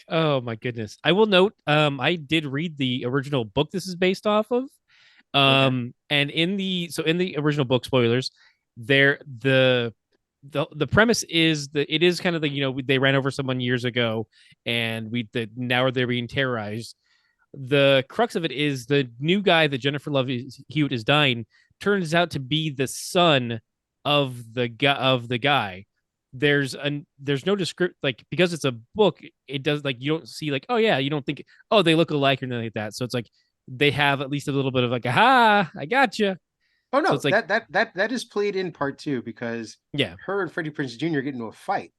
Oh my goodness. I will note, I did read the original book this is based off of. And in the original book, spoilers, the premise is that it is kind of they ran over someone years ago and now they're being terrorized. The crux of it is the new guy that Jennifer Love Hewitt is dying turns out to be the son of the guy. There's no descript, like, because it's a book, it does, like, you don't see like, oh yeah, you don't think, oh, they look alike or anything like that. So it's like they have at least a little bit of like, aha, I gotcha. Oh no, so it's like, that is played in part 2 because her and Freddie Prinze Jr. get into a fight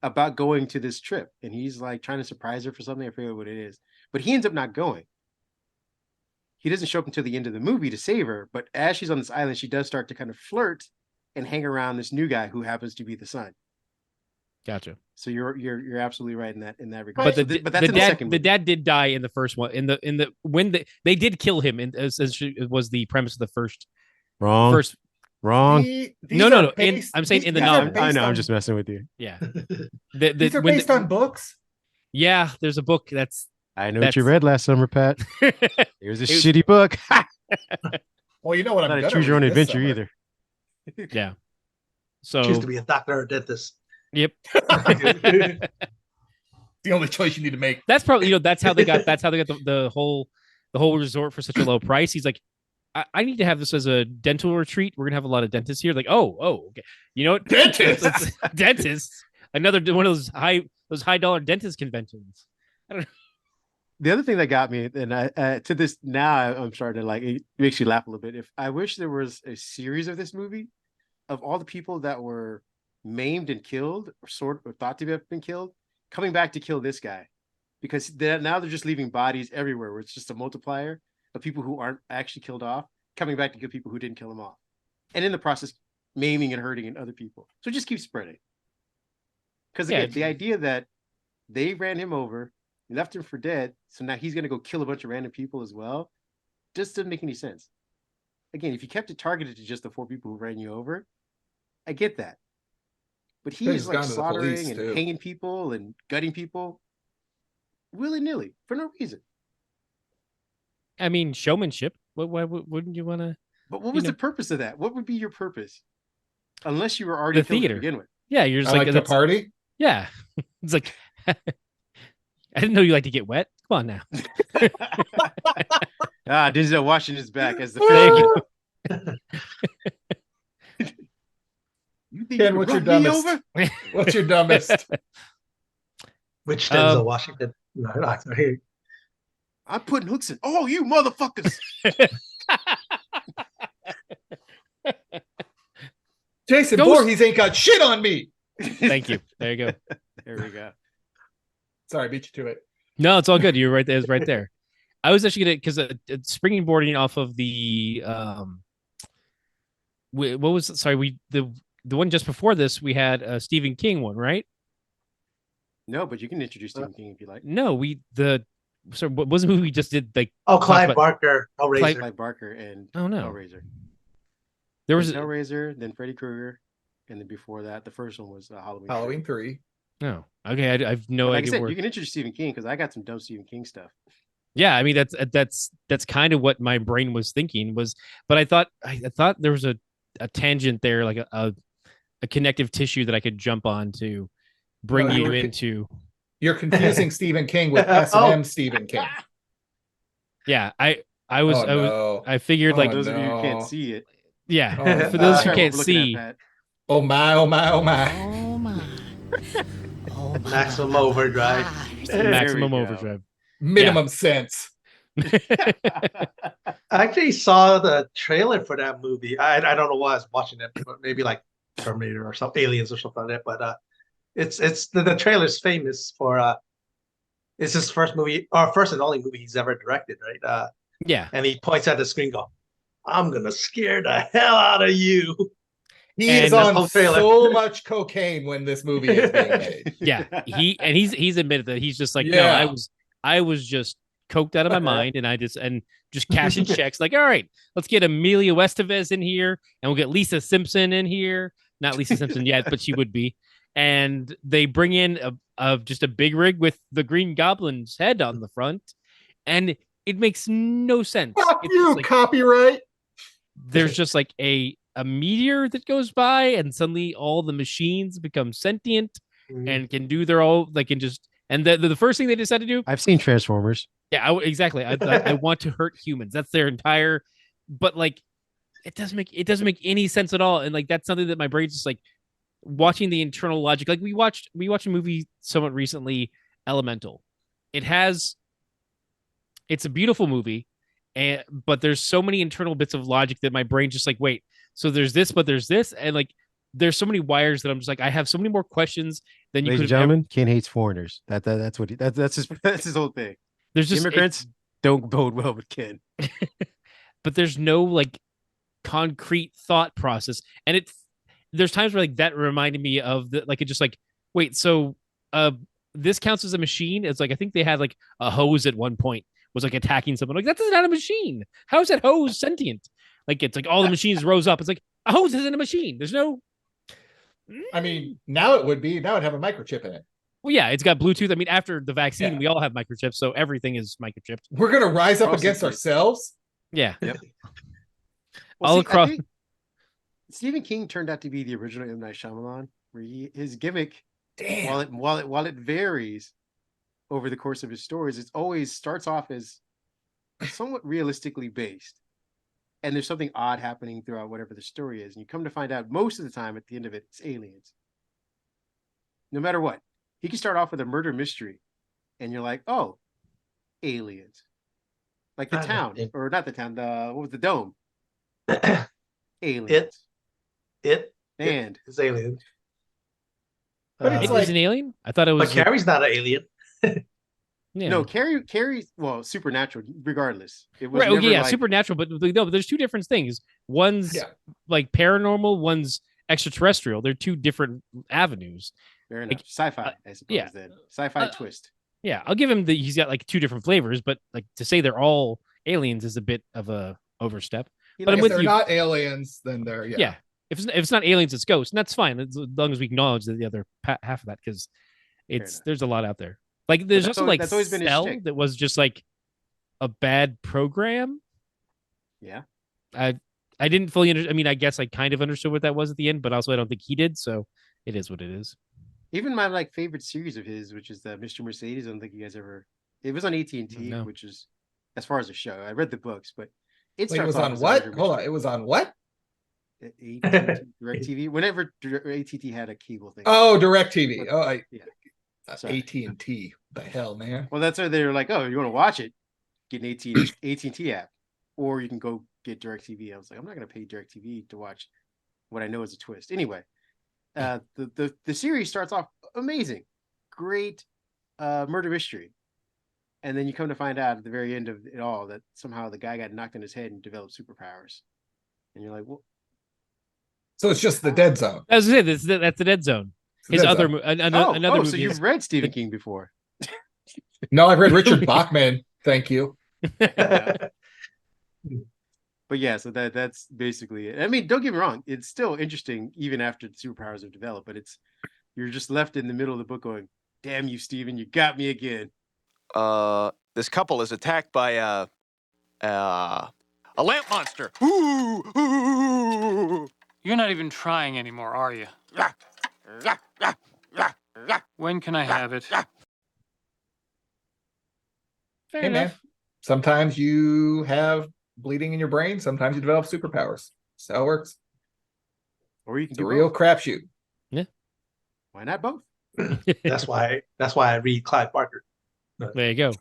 about going to this trip, and he's like trying to surprise her for something. I forget what it is, but he ends up not going. He doesn't show up until the end of the movie to save her, but as she's on this island, she does start to kind of flirt and hang around this new guy who happens to be the son. Gotcha. So you're absolutely right in that regard. But but that's the dad did die in the first one. When they did kill him, as it was the premise of the first. Wrong. No. I'm saying in the novel. I know. I'm just messing with you. Yeah. These are based on books. Yeah, there's a book that's. I know what you read last summer, Pat. Here's a shitty book. Well, you know what? I'm not choose your own adventure either. Yeah. So choose to be a doctor or a dentist. Yep. The only choice you need to make. That's probably that's how they got the whole resort for such a low price. He's like, I need to have this as a dental retreat. We're gonna have a lot of dentists here. Like, okay. You know what? Dentists. Another one of those high dollar dentist conventions. I don't know. The other thing that got me, and I to this now, I'm starting to like, it makes you laugh a little bit. If I wish there was a series of this movie of all the people that were maimed and killed, or thought to have been killed, coming back to kill this guy, because now they're just leaving bodies everywhere, where it's just a multiplier of people who aren't actually killed off, coming back to kill people who didn't kill them off, and in the process, maiming and hurting other people. So it just keeps spreading. Because again, the idea that they ran him over, left him for dead, so now he's going to go kill a bunch of random people as well, just doesn't make any sense. Again, if you kept it targeted to just the 4 people who ran you over, I get that. But he's like slaughtering and hanging people and gutting people willy-nilly for no reason. I mean, showmanship. Why wouldn't you want to? But what was the purpose of that? What would be your purpose? Unless you were already the theater to begin with. Yeah, you're just like the party. Yeah, it's like I didn't know you like to get wet. Come on now. Denzel Washington's back as the fan. You think Ken, what's your dumbest? What's your dumbest? Which Denzel Washington? No, I'm putting hooks in. Oh, you motherfuckers! Jason Voorhees ain't got shit on me. Thank you. There you go. There we go. Sorry, I beat you to it. No, it's all good. You're right there. It's right there. I was actually gonna, because springboarding off of the what was, sorry, the one just before this, we had a Stephen King one, right? No, but you can introduce Stephen King if you like. No, what was the movie we just did? Like, Clive Barker, Hellraiser. Clive Barker and Oh no, Hellraiser. There was Hellraiser, then Freddy Krueger, and then before that, the first one was Halloween. Halloween 3. No, okay, I've no like idea. I said, you can introduce Stephen King because I got some dumb Stephen King stuff. Yeah, I mean that's kind of what my brain was thinking was, but I thought there was a tangent there, like a connective tissue that I could jump on to bring you into. You're confusing Stephen King with S&M Stephen King. Yeah, I figured like those of you who can't see it. Yeah, for those who can't see. Oh my, oh my, oh my. Oh my. Oh my. Maximum Overdrive. Maximum Overdrive. Minimum sense. I actually saw the trailer for that movie. I don't know why I was watching it, but maybe like Terminator or some Aliens or something like that. But it's the trailer's famous for it's his first movie or first and only movie he's ever directed, right? Yeah. And he points at the screen, go, "I'm gonna scare the hell out of you." He is on so much cocaine when this movie is being made. Yeah, he's admitted that he's just like, no, I was just coked out of my mind, and just cashing checks. Like, all right, let's get Amelia Estevez in here, and we'll get Lisa Simpson in here. Not Lisa Simpson yet, but she would be. And they bring in just a big rig with the Green Goblin's head on the front, and it makes no sense. Fuck you, like, copyright. There's just like a meteor that goes by, and suddenly all the machines become sentient and can do their all. They can just the first thing they decide to do. I've seen Transformers. Yeah, exactly. I want to hurt humans. That's their entire. But like, it doesn't make any sense at all. And like, that's something that my brain's just like watching the internal logic. Like we watched a movie somewhat recently, Elemental. It's a beautiful movie, but there's so many internal bits of logic that my brain just like, wait, so there's this, but there's this, and like there's so many wires that I'm just like, I have so many more questions than you could. Ladies and gentlemen, Ken hates foreigners. That's what that's his whole thing. There's just immigrants don't bode well with Ken. But there's no like concrete thought process, and there's times where like that reminded me of it just like, wait, so this counts as a machine? It's like, I think they had like a hose at one point was like attacking someone. Like, that's not a machine. How is that hose sentient? Like, it's like all the machines rose up. It's like a hose isn't a machine. There's no. I mean, now it would be. Now it'd have a microchip in it. Well, yeah, it's got Bluetooth. I mean, after the vaccine, we all have microchips, so everything is microchipped. We're gonna rise up against ourselves. Yeah. Yep. All across. Stephen King turned out to be the original M. Night Shyamalan, where his gimmick, damn, while it varies over the course of his stories, it always starts off as somewhat realistically based. And there's something odd happening throughout whatever the story is. And you come to find out most of the time at the end of it, it's aliens. No matter what. He can start off with a murder mystery. And you're like, oh, aliens. Like the town. Or not the town, what was the dome? Aliens. It's aliens. But it's like an alien? I thought it was. But Carrie's not an alien. Yeah. No, Carrie, well, supernatural, regardless. It was right. Okay, yeah, like... supernatural, but no, but there's two different things. One's like paranormal, one's extraterrestrial. They're two different avenues. Fair enough. Sci-fi, I suppose. Yeah. Then sci-fi twist. Yeah, I'll give him he's got like two different flavors, but like to say they're all aliens is a bit of a overstep. But if they're not aliens, then they're yeah. If it's not aliens, it's ghosts, and that's fine as long as we acknowledge the other half of that, because there's a lot out there. Like there's also like always been Cell that was just like a bad program. Yeah, I didn't fully understand. I mean, I guess I kind of understood what that was at the end, but also I don't think he did. So it is what it is. Even my like favorite series of his, which is the Mr. Mercedes. I don't think you guys ever. It was on AT&T, which is as far as the show. I read the books, but it was on what? Hold on, it was on what? DirecTV. Whenever AT&T had a cable thing. Oh, DirecTV. Oh, yeah. AT&T. The hell, man. Well, that's why they were like, oh, you want to watch it? Get an AT&T app, or you can go get DirecTV. I was like, I'm not going to pay DirecTV to watch what I know is a twist. Anyway, the series starts off amazing, great murder mystery, and then you come to find out at the very end of it all that somehow the guy got knocked on his head and developed superpowers, and you're like, well. So it's just the dead zone. As I said, that's the dead zone. His That's other a- another movie. So you've read Stephen King before? No, I've read Richard Bachman. Thank you. But yeah, so that's basically it. I mean, don't get me wrong, it's still interesting even after the superpowers have developed, but you're just left in the middle of the book going, "Damn you, Steven, you got me again." This couple is attacked by a lamp monster. Ooh. You're not even trying anymore, are you? When can I have it? Fair Hey, enough. man. Sometimes you have bleeding in your brain. Sometimes you develop superpowers. That's how it works. Or you can It's a do real both. crapshoot. Why not both? That's why I read Clive Barker. There you go.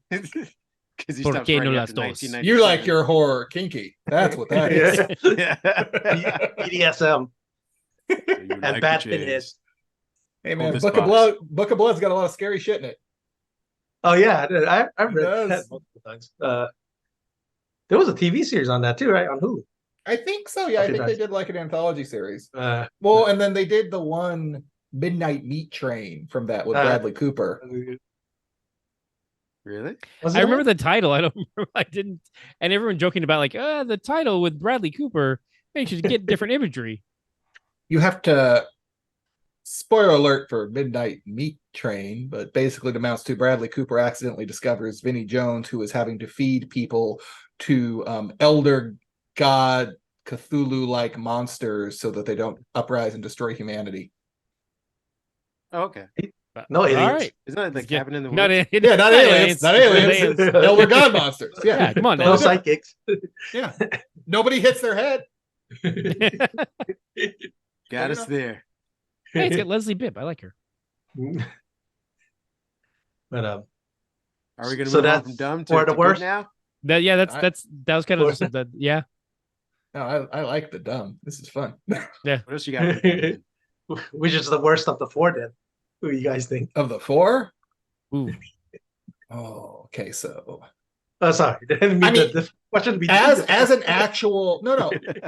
Because he ¿Por stops qué writing no after las dos? 1997. You like your horror kinky. That's what that is. BDSM You and like bad the pinhead. chase. Hey man, this Book of box. Blood's got a lot of scary shit in it. Oh yeah, I did. I read does. that multiple times. There was a TV series on that too, right? On Hulu. I think so. Yeah, I Okay, think they nice. did like an anthology series. Uh, Well, and then they did the one Midnight Meat Train from that with Bradley Cooper. Really? was I it remember the title. I don't remember. I didn't. And everyone joking about like, the title with Bradley Cooper makes you get different imagery. You have to spoiler alert for Midnight Meat Train, but basically it amounts to Bradley Cooper accidentally discovers Vinnie Jones, who is having to feed people to elder god Cthulhu-like monsters so that they don't uprise and destroy humanity. Oh, okay. No aliens. All right. Isn't that like Yeah, Cabin in the not Woods? Yeah, not aliens. Not aliens. Elder god monsters. Yeah. Yeah, come on No now. psychics. Yeah. Nobody hits their head. Got us there. Hey, it's got Leslie Bibb. I like her. But Are we going to So move on that's from dumb for to the good worst? now? That was kind of Well- just that. Yeah. No, I like the dumb. This is fun. What else you got? For the which is the worst of the four then? Who do you guys think? Of the four? Ooh. Oh, okay. So Oh, sorry. I didn't mean I mean, the question to be as an actual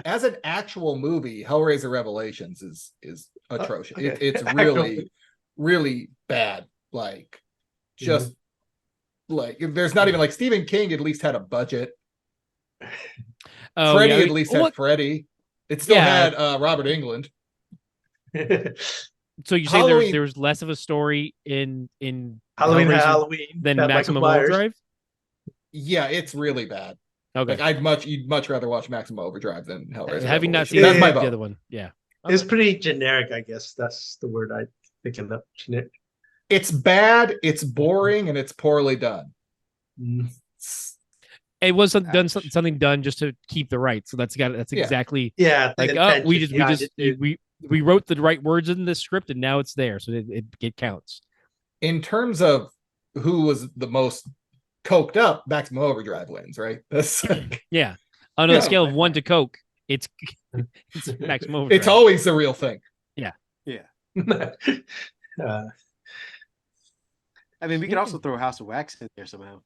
as an actual movie, Hellraiser Revelations is atrocious. Okay. It's really bad. Like just like there's not even like Stephen King at least had a budget. Oh, Freddy yeah. at least had Freddy. It still Yeah. had Robert Englund. So you say Halloween- there was less of a story in Halloween, Hellraiser Halloween than had Michael Maximum Myers. Overdrive? Yeah, it's really bad. Okay. Like you'd much rather watch Maximum Overdrive than Hellraiser. Having not Revelations. seen That's my the vote. other one. Yeah. It's pretty generic, I guess. That's the word I thinking of. Generic. It's bad, it's boring, and it's poorly done. It was something done just to keep the rights. So that's Yeah. exactly Yeah, the like intention we behind it, too. we wrote the right words in the script and now it's there, so it counts. In terms of who was the most coked up, Maximum Overdrive wins, right? That's Yeah. On a scale of 1 to Coke, it's Maximum Overdrive. it's always the real thing. Yeah. Uh, I mean, we could also throw House of Wax in there somehow.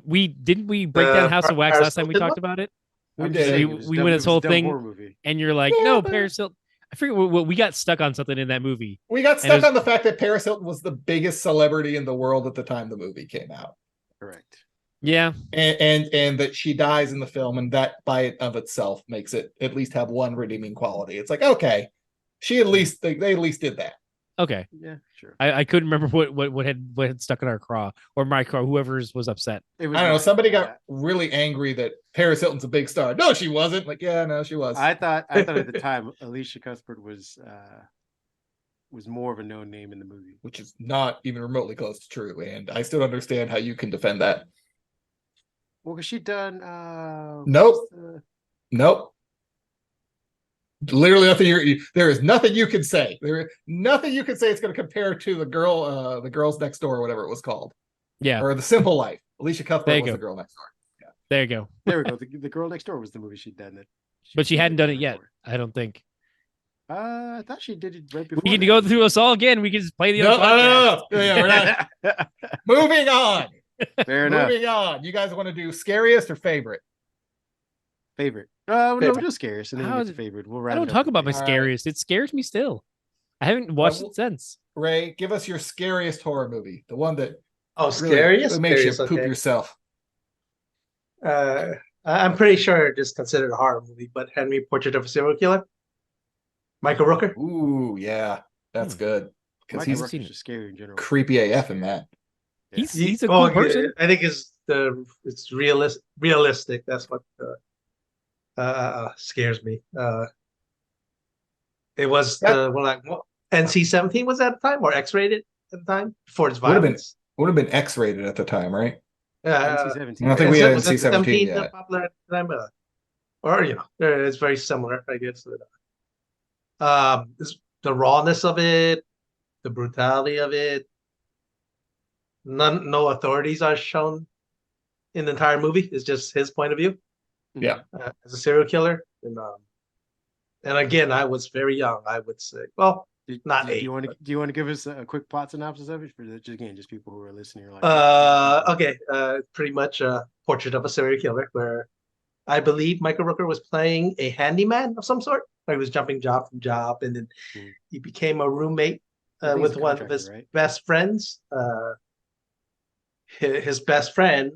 We break down House of Wax last time we Paris talked about it. We I'm just did. saying, We it was went dumb- it this was a whole dumb thing, horror movie. and you're like, Yeah, no, but- Paris Hilton. I forget what we got stuck on something in that movie. We got And stuck it was- on the fact that Paris Hilton was the biggest celebrity in the world at the time the movie came out. Correct. Yeah. And that she dies in the film, and that by it of itself makes it at least have one redeeming quality. It's like, okay, they at least did that. Okay. Yeah, sure. I couldn't remember what had stuck in our craw or my craw, whoever's was upset. It was I don't know. not- Somebody got really angry that Paris Hilton's a big star. No, she wasn't. Like, yeah, no, she was. I thought at the time Alicia Cuthbert was more of a known name in the movie. Which is not even remotely close to true. And I still don't understand how you can defend that. Well, because she done. Nope. Nope. Literally nothing. There is nothing you can say. There is nothing you can say. It's going to compare to the girls next door, or whatever it was called. Yeah. Or The Simple Life. Alicia There Cuthbert you was go. the girl next door. Yeah. There you go. There we go. The Girl Next Door was the movie she'd done that. But she hadn't done it yet, I don't think. I thought she did it right before. We need to that. go through us all again. We can just play the No, other podcast. no. Yeah, we're not. Moving on. Fair enough. Moving on. You guys want to do scariest or favorite? Favorite. No, Favorite. we'll do scariest and then How we is get it- to favorite. We'll I round don't it talk up about my with All favorite. right. scariest. It scares me still. I haven't watched it since. Ray, give us your scariest horror movie. The one that scariest? really makes you Scariest, poop okay. yourself. I'm pretty sure it's considered a horror movie, but Henry, Portrait of a Serial Killer? Michael Rooker? Ooh, yeah. That's good. Because Michael he's Rooker's just scary in general. creepy AF in that. He's a cool person. I think it's realistic. That's what scares me. It was NC-17 was at the time, or X-rated at the time before its violence. Would have been X-rated at the time, right? NC-17. I don't think we had Was NC-17 yet. popular at the time, or it's very similar, I guess. The rawness of it, the brutality of it. No authorities are shown in the entire movie. It's just his point of view. Yeah, as a serial killer, and again, I was very young. I would say, well, not eight. Do you want to give us a quick plot synopsis of it for just people who are listening? Like, okay, pretty much a portrait of a serial killer, where I believe Michael Rooker was playing a handyman of some sort. He was jumping job from job, and then he became a roommate with one of his best friends. His best friend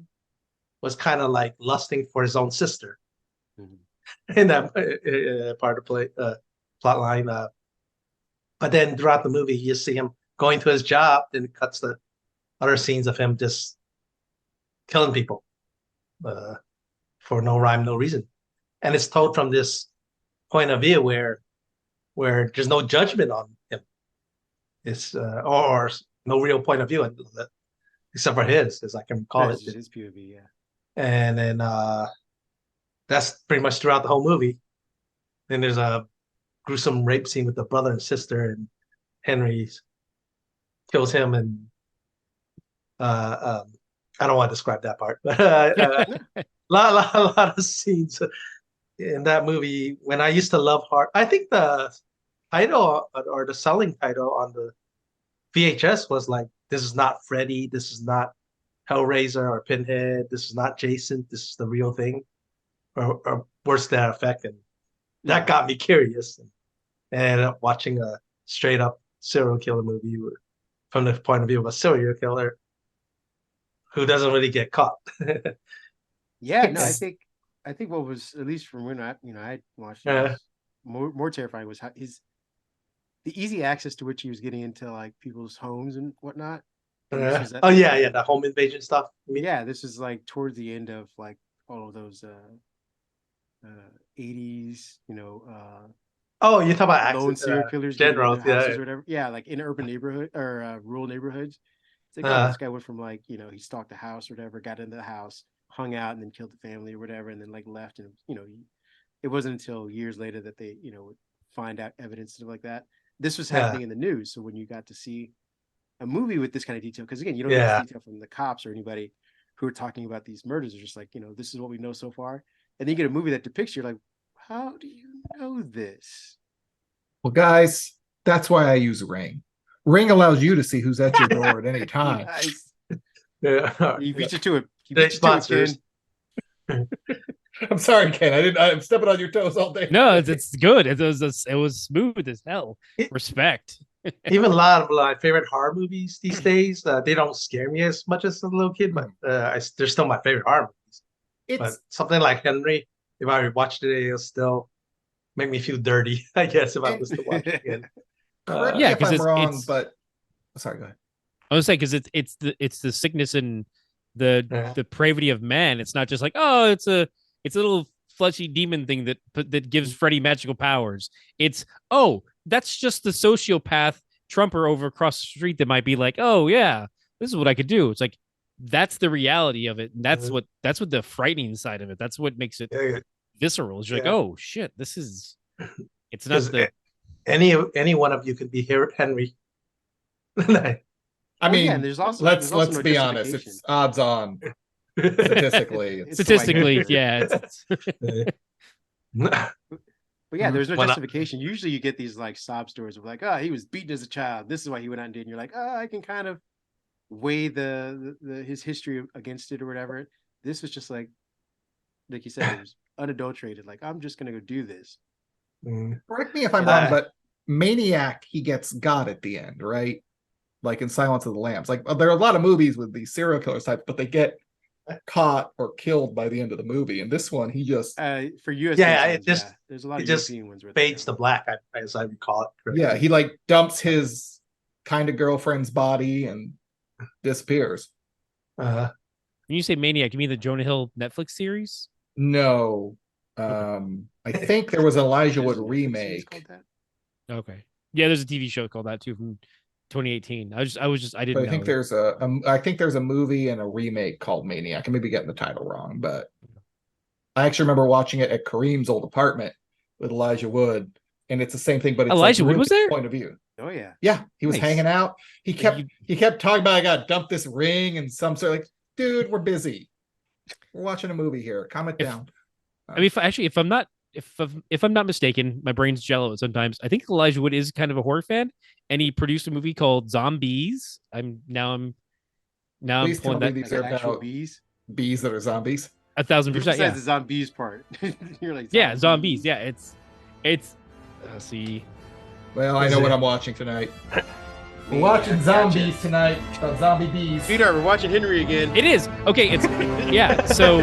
was kind of like lusting for his own sister in that part of plot line. But then throughout the movie, you see him going to his job, then it cuts the other scenes of him just killing people for no rhyme, no reason. And it's told from this point of view where there's no judgment on him. It's or no real point of view except for his, as I can call it. His POV, yeah. And then that's pretty much throughout the whole movie. Then there's a gruesome rape scene with the brother and sister, and Henry kills him, and I don't want to describe that part, but a lot of scenes in that movie. When I used to love horror, I think the title or the selling title on the VHS was like, "This is not Freddy. This is not Hellraiser or Pinhead. This is not Jason. This is the real thing," or worse to that effect. And that got me curious, and watching a straight up serial killer movie from the point of view of a serial killer who doesn't really get caught. Yeah, no, I think what was, at least from when I watched it, more terrifying was the easy access to which he was getting into like people's homes and whatnot. The home invasion stuff. Yeah, this is like towards the end of like all of those 80s, oh, you're talking about lone serial killers, general, or whatever. Yeah, like in urban neighborhood or rural neighborhoods. It's like, this guy went from like, he stalked the house or whatever, got into the house, hung out, and then killed the family or whatever, and then like left. And it wasn't until years later that they would find out evidence, stuff like that. This was happening in the news. So when you got to see a movie with this kind of detail, because again, you don't get detail from the cops or anybody who are talking about these murders. Are just like, this is what we know so far. And then you get a movie that depicts, you're like, how do you know this? Well, guys, that's why I use Ring. Ring allows you to see who's at your door at any time. Nice. Yeah, you beat you to it. Sponsors. I'm sorry, Ken. I'm stepping on your toes all day. No, it's good. It was smooth as hell. Respect. Even a lot of my favorite horror movies these days, they don't scare me as much as a little kid, but they're still my favorite horror movies. But something like Henry, if I watched it, it'll still make me feel dirty, I guess, if I was to watch it again. If I'm wrong, but sorry, go ahead. I was saying, because it's the sickness and the depravity of man. It's not just like, oh, it's a little fleshy demon thing that gives Freddy magical powers. It's, oh, that's just the sociopath Trumper over across the street that might be like, oh yeah, this is what I could do. It's like, that's the reality of it. And that's what the frightening side of it. That's what makes it visceral. It's like, oh shit, it's not the any one of you could be here, Henry. I mean, there's also let's be honest. It's odds on. Statistically, yeah. But yeah, there's no justification. Usually you get these like sob stories of like, oh, he was beaten as a child. This is why he went out and did. And you're like, oh, I can kind of weigh his history against it or whatever. This was just like you said, it was unadulterated. Like, I'm just gonna go do this. Correct me if I'm wrong, but Maniac, he gets got at the end, right? Like in Silence of the Lambs. Like there are a lot of movies with these serial killer types, but they get caught or killed by the end of the movie. And this one, he just for US. There's a lot of European ones where fades to black, as I recall it. Correctly. Yeah, he like dumps his kind of girlfriend's body and disappears. When you say Maniac, you mean the Jonah Hill Netflix series? No. I think there was an Elijah Wood remake. Okay. Yeah, there's a TV show called that too from 2018. I didn't know. I think there's a movie and a remake called Maniac. I may be getting the title wrong, but I actually remember watching it at Kareem's old apartment with Elijah Wood, and it's the same thing, but it's Elijah Wood was there? Point of view. Oh yeah. Yeah, he was hanging out. He kept talking about I got dumped this ring and some sort of like, dude, we're busy. We're watching a movie here. Calm it down. I mean, if I'm not mistaken, my brain's jello sometimes. I think Elijah Wood is kind of a horror fan, and he produced a movie called Zombies. I'm pulling that. These are about bees that are zombies. 1,000%. Yeah, the zombies part. You're like, yeah, zombies. Yeah, it's. Let's see. Well, I know what I'm watching tonight. We're watching zombies tonight. Zombie bees. Peter, we're watching Henry again. It is okay. It's yeah. So